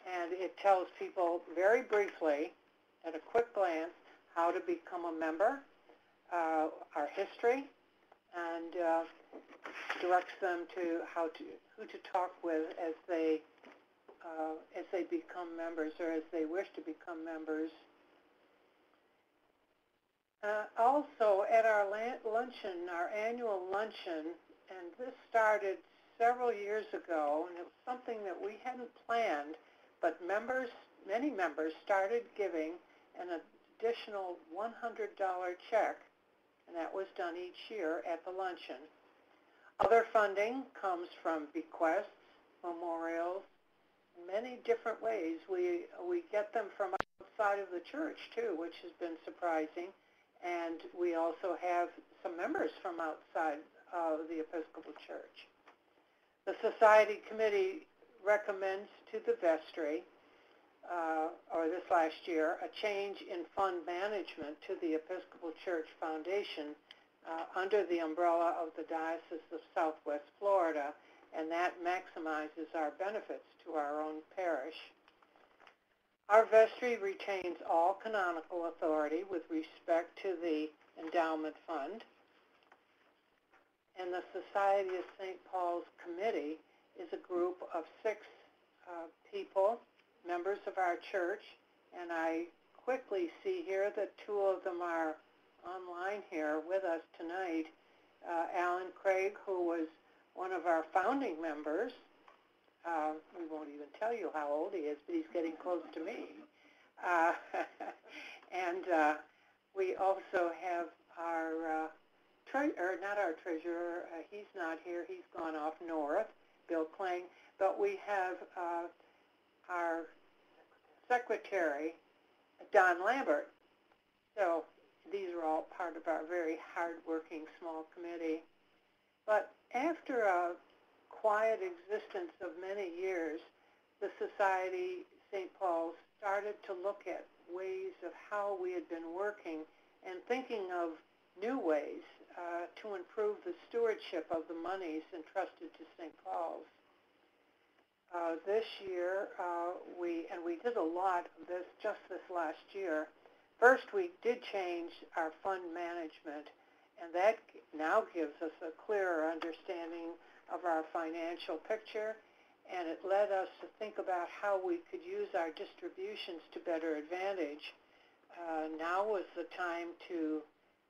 and it tells people very briefly, at a quick glance, how to become a member, our history, and directs them to who to talk with as they become members or as they wish to become members. Also, at our luncheon, our annual luncheon, and this started several years ago, and it was something that we hadn't planned, but many members started giving an additional $100 check, and that was done each year at the luncheon. Other funding comes from bequests, memorials, many different ways. We get them from outside of the church, too, which has been surprising. And we also have some members from outside of the Episcopal Church. The Society Committee recommends to the vestry, or this last year, a change in fund management to the Episcopal Church Foundation under the umbrella of the Diocese of Southwest Florida, and that maximizes our benefits to our own parish. Our vestry retains all canonical authority with respect to the endowment fund, and the Society of St. Paul's Committee is a group of 6 people, members of our church, and I quickly see here that 2 of them are online here with us tonight. Alan Craig, who was one of our founding members. We won't even tell you how old he is, but he's getting close to me. And we also have our, not our treasurer, he's not here, he's gone off north, Bill Kling, but we have our secretary, Don Lambert. So these are all part of our very hard-working small committee. But after a quiet existence of many years, the Society St. Paul's started to look at ways of how we had been working and thinking of new ways to improve the stewardship of the monies entrusted to St. Paul's. This year, we did a lot of this just this last year. First, we did change our fund management, and that now gives us a clearer understanding of our financial picture, and it led us to think about how we could use our distributions to better advantage. Now was the time to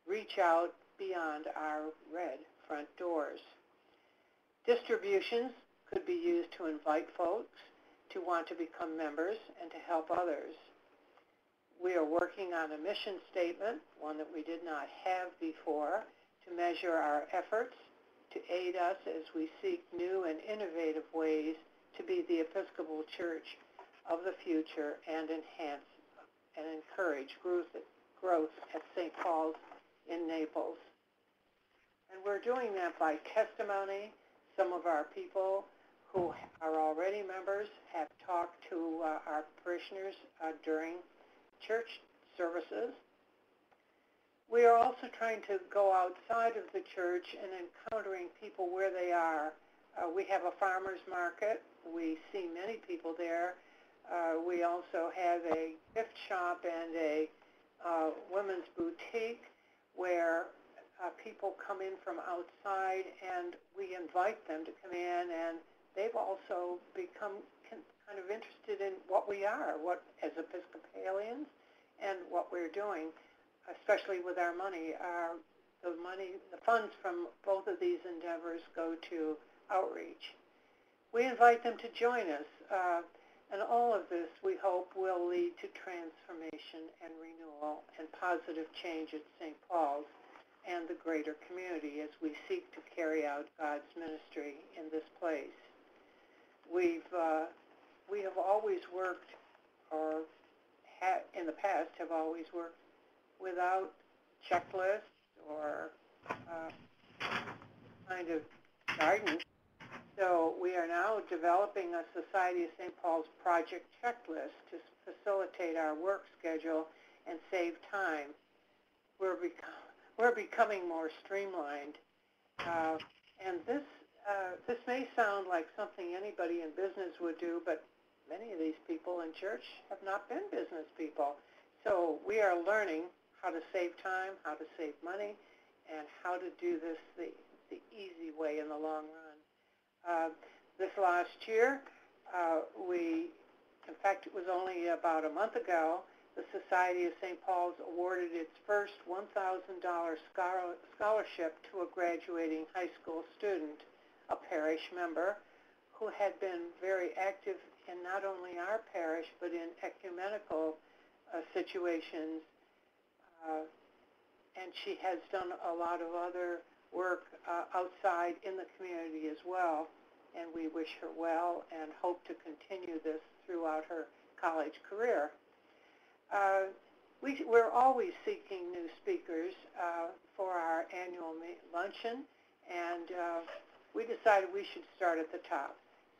reach out beyond our red front doors. Distributions could be used to invite folks to want to become members and to help others. We are working on a mission statement, one that we did not have before, to measure our efforts, to aid us as we seek new and innovative ways to be the Episcopal Church of the future and enhance and encourage growth at St. Paul's in Naples. And we're doing that by testimony. Some of our people who are already members have talked to our parishioners during church services. We are also trying to go outside of the church and encountering people where they are. We have a farmer's market. We see many people there. We also have a gift shop and a women's boutique where people come in from outside, and we invite them to come in, and they've also become kind of interested in what we are, what as Episcopalians, and what we're doing, especially with our money. The funds from both of these endeavors go to outreach. We invite them to join us, and all of this, we hope, will lead to transformation and renewal and positive change at St. Paul's and the greater community as we seek to carry out God's ministry in this place. We have always worked, or in the past have always worked, without checklists or kind of guidance. So we are now developing a Society of St. Paul's project checklist to facilitate our work schedule and save time. We're becoming more streamlined, and this may sound like something anybody in business would do, but many of these people in church have not been business people. So we are learning how to save time, how to save money, and how to do this the easy way in the long run. This last year, in fact, it was only about a month ago, the Society of St. Paul's awarded its first $1,000 scholarship to a graduating high school student, a parish member, who had been very active in not only our parish, but in ecumenical situations. And she has done a lot of other work outside in the community as well. And we wish her well and hope to continue this throughout her college career. We're always seeking new speakers for our annual luncheon, and we decided we should start at the top.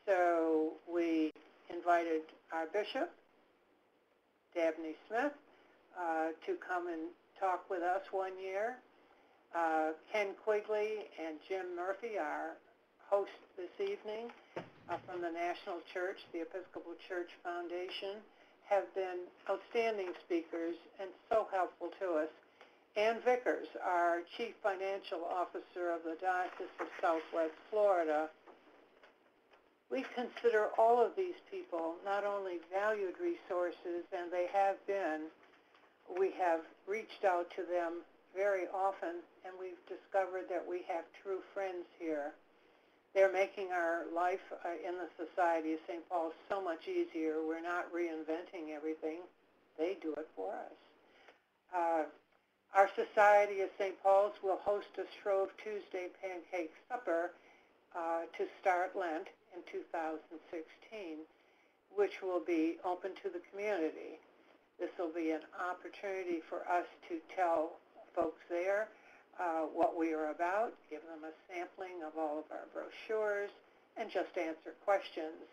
So we invited our bishop, Dabney Smith, to come and talk with us one year. Ken Quigley and Jim Murphy, our hosts this evening from the National Church, the Episcopal Church Foundation, have been outstanding speakers and so helpful to us. Ann Vickers, our Chief Financial Officer of the Diocese of Southwest Florida. We consider all of these people not only valued resources, and they have been. We have reached out to them very often, and we've discovered that we have true friends here. They're making our life in the Society of St. Paul so much easier. We're not reinventing everything. They do it for us. Our Society of St. Paul's will host a Shrove Tuesday pancake supper to start Lent in 2016, which will be open to the community. This will be an opportunity for us to tell folks there what we are about, give them a sampling of all of our brochures, and just answer questions.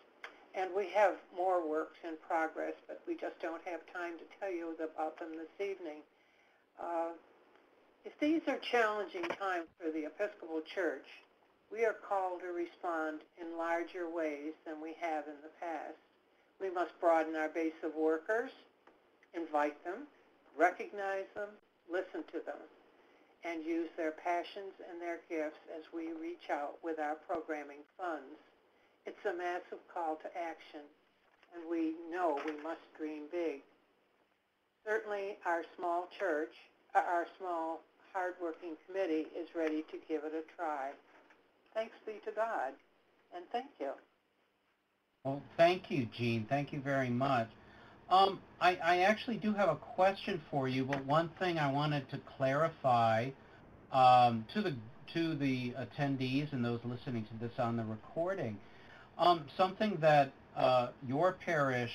And we have more works in progress, but we just don't have time to tell you about them this evening. If these are challenging times for the Episcopal Church, we are called to respond in larger ways than we have in the past. We must broaden our base of workers, invite them, recognize them, listen to them, and use their passions and their gifts as we reach out with our programming funds. It's a massive call to action, and we know we must dream big. Certainly our small church, our small, hardworking committee is ready to give it a try. Thanks be to God, and thank you. Well, thank you, Jean. Thank you very much. I actually do have a question for you, but one thing I wanted to clarify to the attendees and those listening to this on the recording. Something that your parish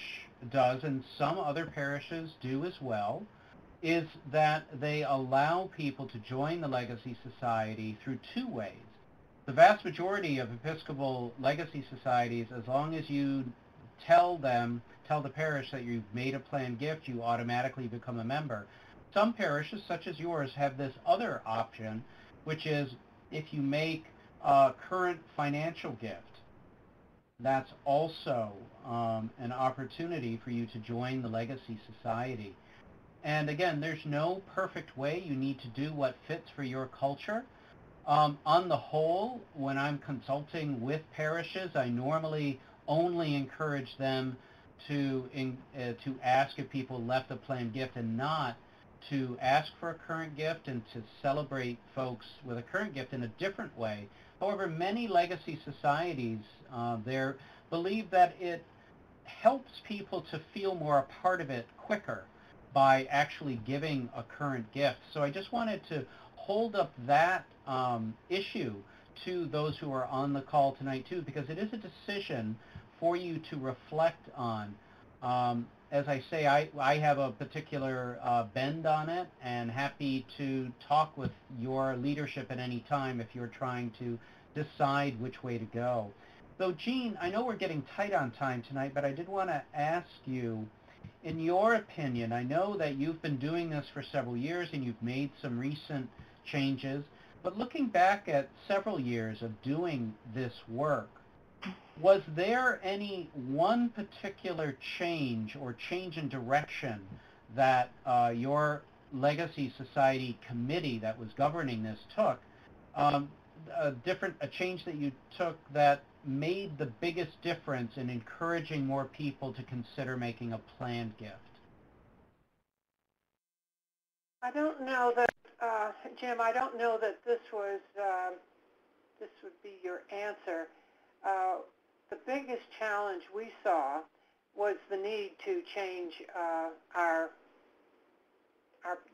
does, and some other parishes do as well, is that they allow people to join the Legacy Society through two ways. The vast majority of Episcopal Legacy Societies, as long as you tell the parish that you've made a planned gift, you automatically become a member. some parishes, such as yours, have this other option, which is if you make a current financial gift, that's also an opportunity for you to join the Legacy Society. And again, there's no perfect way. You need to do what fits for your culture. On the whole, when I'm consulting with parishes, I normally only encourage them to ask if people left a planned gift and not to ask for a current gift, and to celebrate folks with a current gift in a different way. However, many legacy societies believe that it helps people to feel more a part of it quicker by actually giving a current gift. So I just wanted to hold up that issue to those who are on the call tonight too, because it is a decision for you to reflect on. As I say, I have a particular bend on it, and happy to talk with your leadership at any time if you're trying to decide which way to go. So Jean, I know we're getting tight on time tonight, but I did want to ask you, in your opinion, I know that you've been doing this for several years and you've made some recent changes, but looking back at several years of doing this work, was there any one particular change or change in direction that your Legacy Society committee that was governing this took, a change that you took that made the biggest difference in encouraging more people to consider making a planned gift? I don't know that, Jim, I don't know that this would be your answer. The biggest challenge we saw was the need to change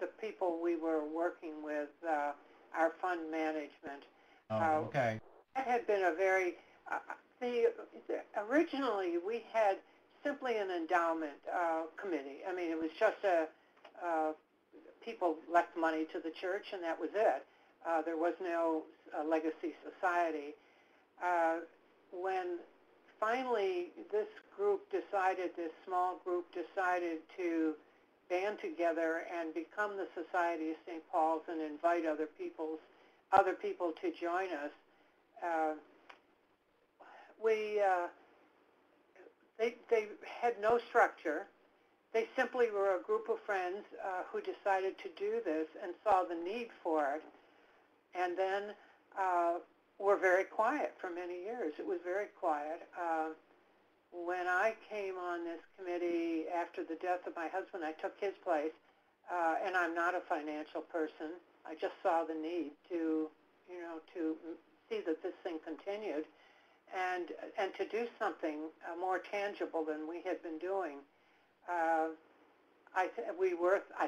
the people we were working with, our fund management. Oh, okay. That had been a very, originally we had simply an endowment committee. I mean, it was just people left money to the church and that was it. There was no Legacy Society. When finally this small group decided to band together and become the Society of St. Paul's and invite other people to join us, they had no structure. They simply were a group of friends who decided to do this and saw the need for it, and then were very quiet for many years. It was very quiet. When I came on this committee after the death of my husband, I took his place, and I'm not a financial person. I just saw the need to see that this thing continued, and to do something more tangible than we had been doing. I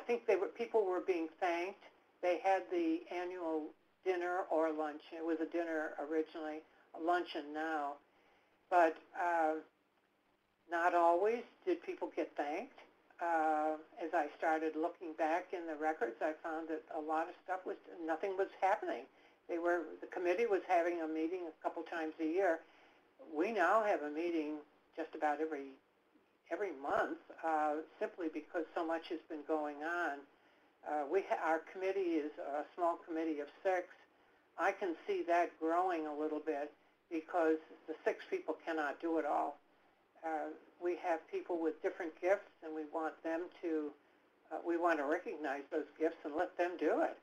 think people were being thanked. They had the annual dinner or lunch. It was a dinner originally, a luncheon now, but not always did people get thanked. As I started looking back in the records, I found that a lot of stuff nothing was happening. The committee was having a meeting a couple times a year. We now have a meeting just about every month, simply because so much has been going on. Our committee is a small committee of 6. I can see that growing a little bit because the 6 people cannot do it all. We have people with different gifts, and we want to recognize those gifts and let them do it.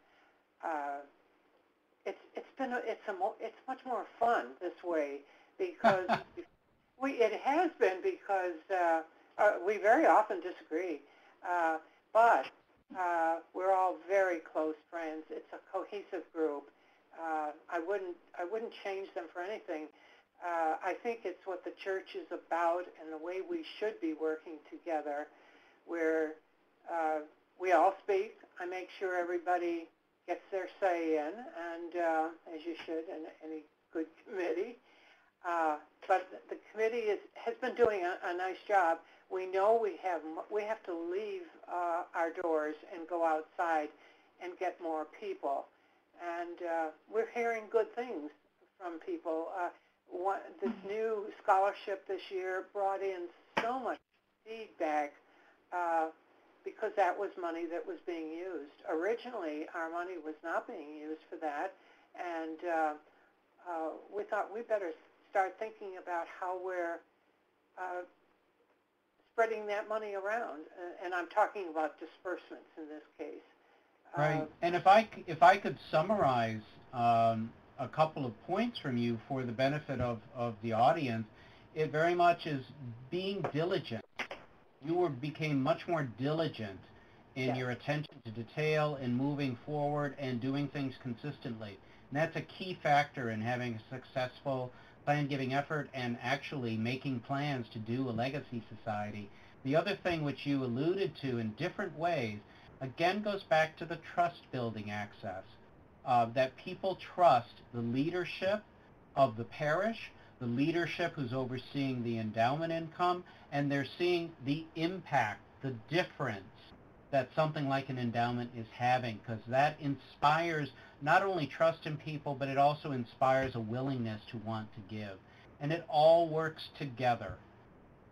It's much more fun this way because it has been because we very often disagree, but we're all very close friends. It's a cohesive group. I wouldn't change them for anything. I think it's what the church is about and the way we should be working together, where we all speak. I make sure everybody gets their say in, and as you should in any good committee. But the committee has been doing a nice job. We know we have to leave our doors and go outside and get more people. And we're hearing good things from people. This new scholarship this year brought in so much feedback because because that was money that was being used. Originally, our money was not being used for that, and we thought we better start thinking about how we're spreading that money around, and I'm talking about disbursements in this case. Right. And if I could summarize a couple of points from you for the benefit of the audience, it very much is being diligent. You became much more diligent in Yes. your attention to detail and moving forward and doing things consistently. And that's a key factor in having a successful plan-giving effort and actually making plans to do a legacy society. The other thing which you alluded to in different ways, again, goes back to the trust-building access, that people trust the leadership of the parish, the leadership who's overseeing the endowment income, and they're seeing the impact, the difference that something like an endowment is having, because that inspires not only trust in people, but it also inspires a willingness to want to give. And it all works together.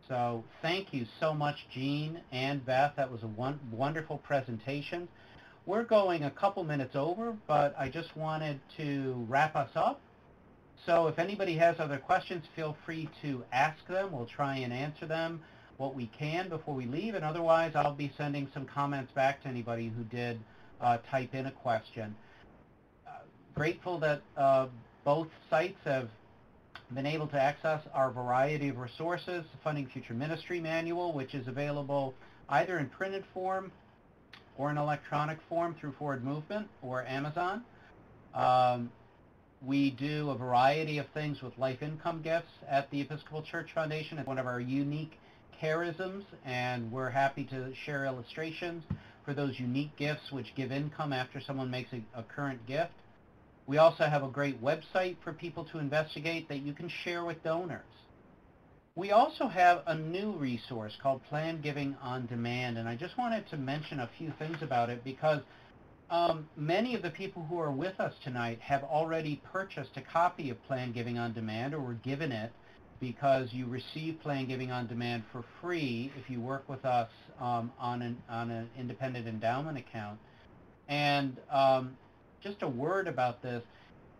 So thank you so much, Jean and Beth. That was a wonderful presentation. We're going a couple minutes over, but I just wanted to wrap us up. So if anybody has other questions, feel free to ask them. We'll try and answer them what we can before we leave, and otherwise I'll be sending some comments back to anybody who did type in a question. Grateful that both sites have been able to access our variety of resources, the Funding Future Ministry Manual, which is available either in printed form or in electronic form through Forward Movement or Amazon. We do a variety of things with life income gifts at the Episcopal Church Foundation. It's one of our unique charisms, and we're happy to share illustrations for those unique gifts which give income after someone makes a current gift. We also have a great website for people to investigate that you can share with donors. We also have a new resource called Plan Giving on Demand, and I just wanted to mention a few things about it because many of the people who are with us tonight have already purchased a copy of Plan Giving on Demand or were given it because you receive Plan Giving on Demand for free if you work with us on an independent endowment account. And just a word about this,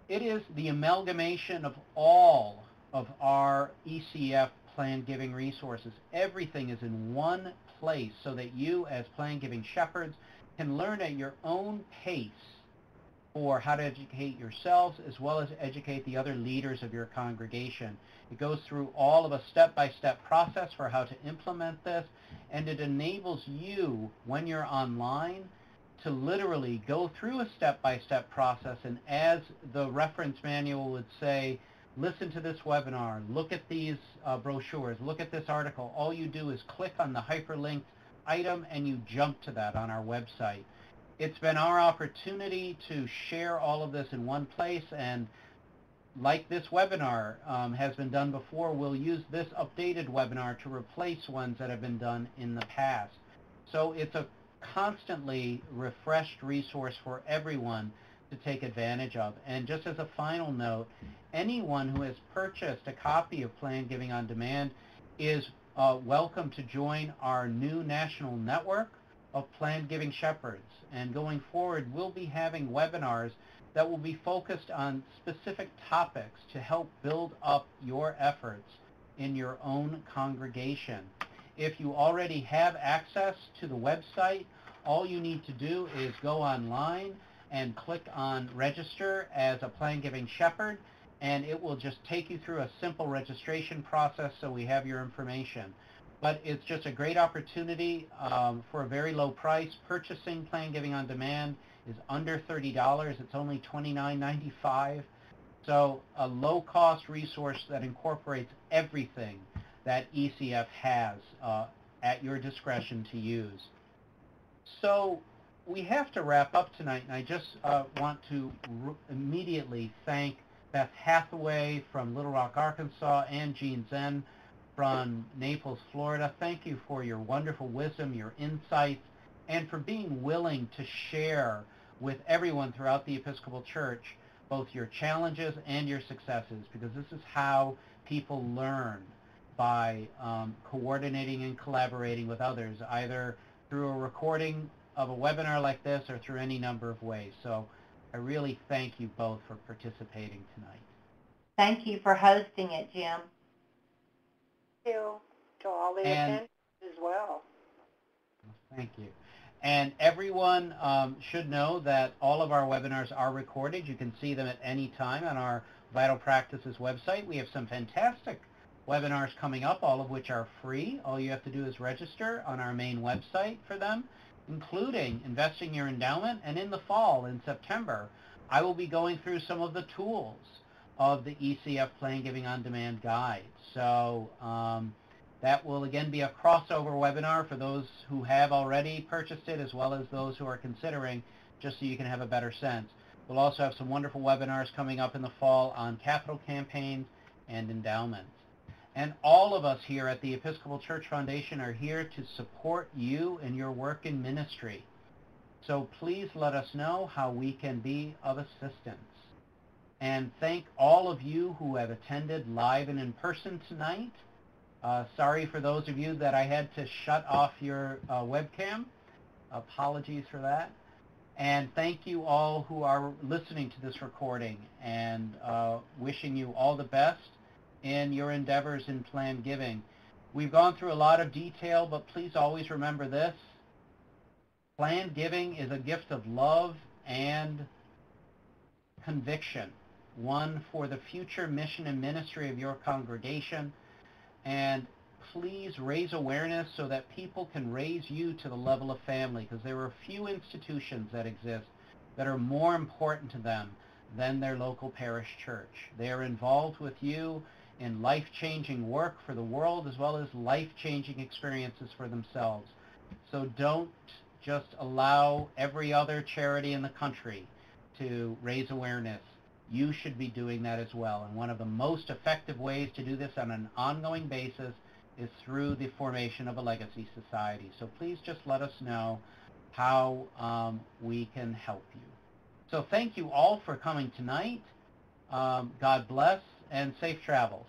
it is the amalgamation of all of our ECF Plan Giving resources. Everything is in one place so that you as Plan Giving shepherds can learn at your own pace for how to educate yourselves as well as educate the other leaders of your congregation. It goes through all of a step-by-step process for how to implement this, and it enables you, when you're online, to literally go through a step-by-step process, and as the reference manual would say, listen to this webinar, look at these brochures, look at this article. All you do is click on the hyperlinked item and you jump to that on our website. It's been our opportunity to share all of this in one place, and like this webinar has been done before, we'll use this updated webinar to replace ones that have been done in the past. So it's a constantly refreshed resource for everyone to take advantage of. And just as a final note, anyone who has purchased a copy of Plan Giving on Demand is welcome to join our new national network of Plan Giving Shepherds. And going forward, we'll be having webinars that will be focused on specific topics to help build up your efforts in your own congregation. If you already have access to the website, all you need to do is go online and click on register as a Plan Giving Shepherd, and it will just take you through a simple registration process so we have your information. But it's just a great opportunity for a very low price. Purchasing Plan Giving on Demand is under $30. It's only $29.95. So a low-cost resource that incorporates everything that ECF has at your discretion to use. So we have to wrap up tonight, and I just want to immediately thank Beth Hathaway from Little Rock, Arkansas, and Jean Zen from Naples, Florida. Thank you for your wonderful wisdom, your insights, and for being willing to share with everyone throughout the Episcopal Church both your challenges and your successes, because this is how people learn, by coordinating and collaborating with others, either through a recording of a webinar like this or through any number of ways. So I really thank you both for participating tonight. Thank you for hosting it, Jim. Thank you to all the attendees as well. Thank you. And everyone should know that all of our webinars are recorded. You can see them at any time on our Vital Practices website. We have some fantastic webinars coming up, all of which are free. All you have to do is register on our main website for them, including Investing Your Endowment. And in the fall, in September, I will be going through some of the tools of the ECF Plan Giving On Demand Guide. So that will again be a crossover webinar for those who have already purchased it as well as those who are considering, just so you can have a better sense. We'll also have some wonderful webinars coming up in the fall on capital campaigns and endowments. And all of us here at the Episcopal Church Foundation are here to support you in your work in ministry. So please let us know how we can be of assistance. And thank all of you who have attended live and in person tonight. Sorry for those of you that I had to shut off your webcam. Apologies for that. And thank you all who are listening to this recording, and wishing you all the best in your endeavors in plan giving. We've gone through a lot of detail, but please always remember this. Plan giving is a gift of love and conviction, one for the future mission and ministry of your congregation. And please raise awareness so that people can raise you to the level of family, because there are few institutions that exist that are more important to them than their local parish church. They are involved with you in life-changing work for the world as well as life-changing experiences for themselves. So don't just allow every other charity in the country to raise awareness. You should be doing that as well. And one of the most effective ways to do this on an ongoing basis is through the formation of a legacy society. So please just let us know how we can help you. So thank you all for coming tonight. God bless and safe travels.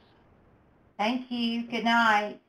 Thank you. Good night.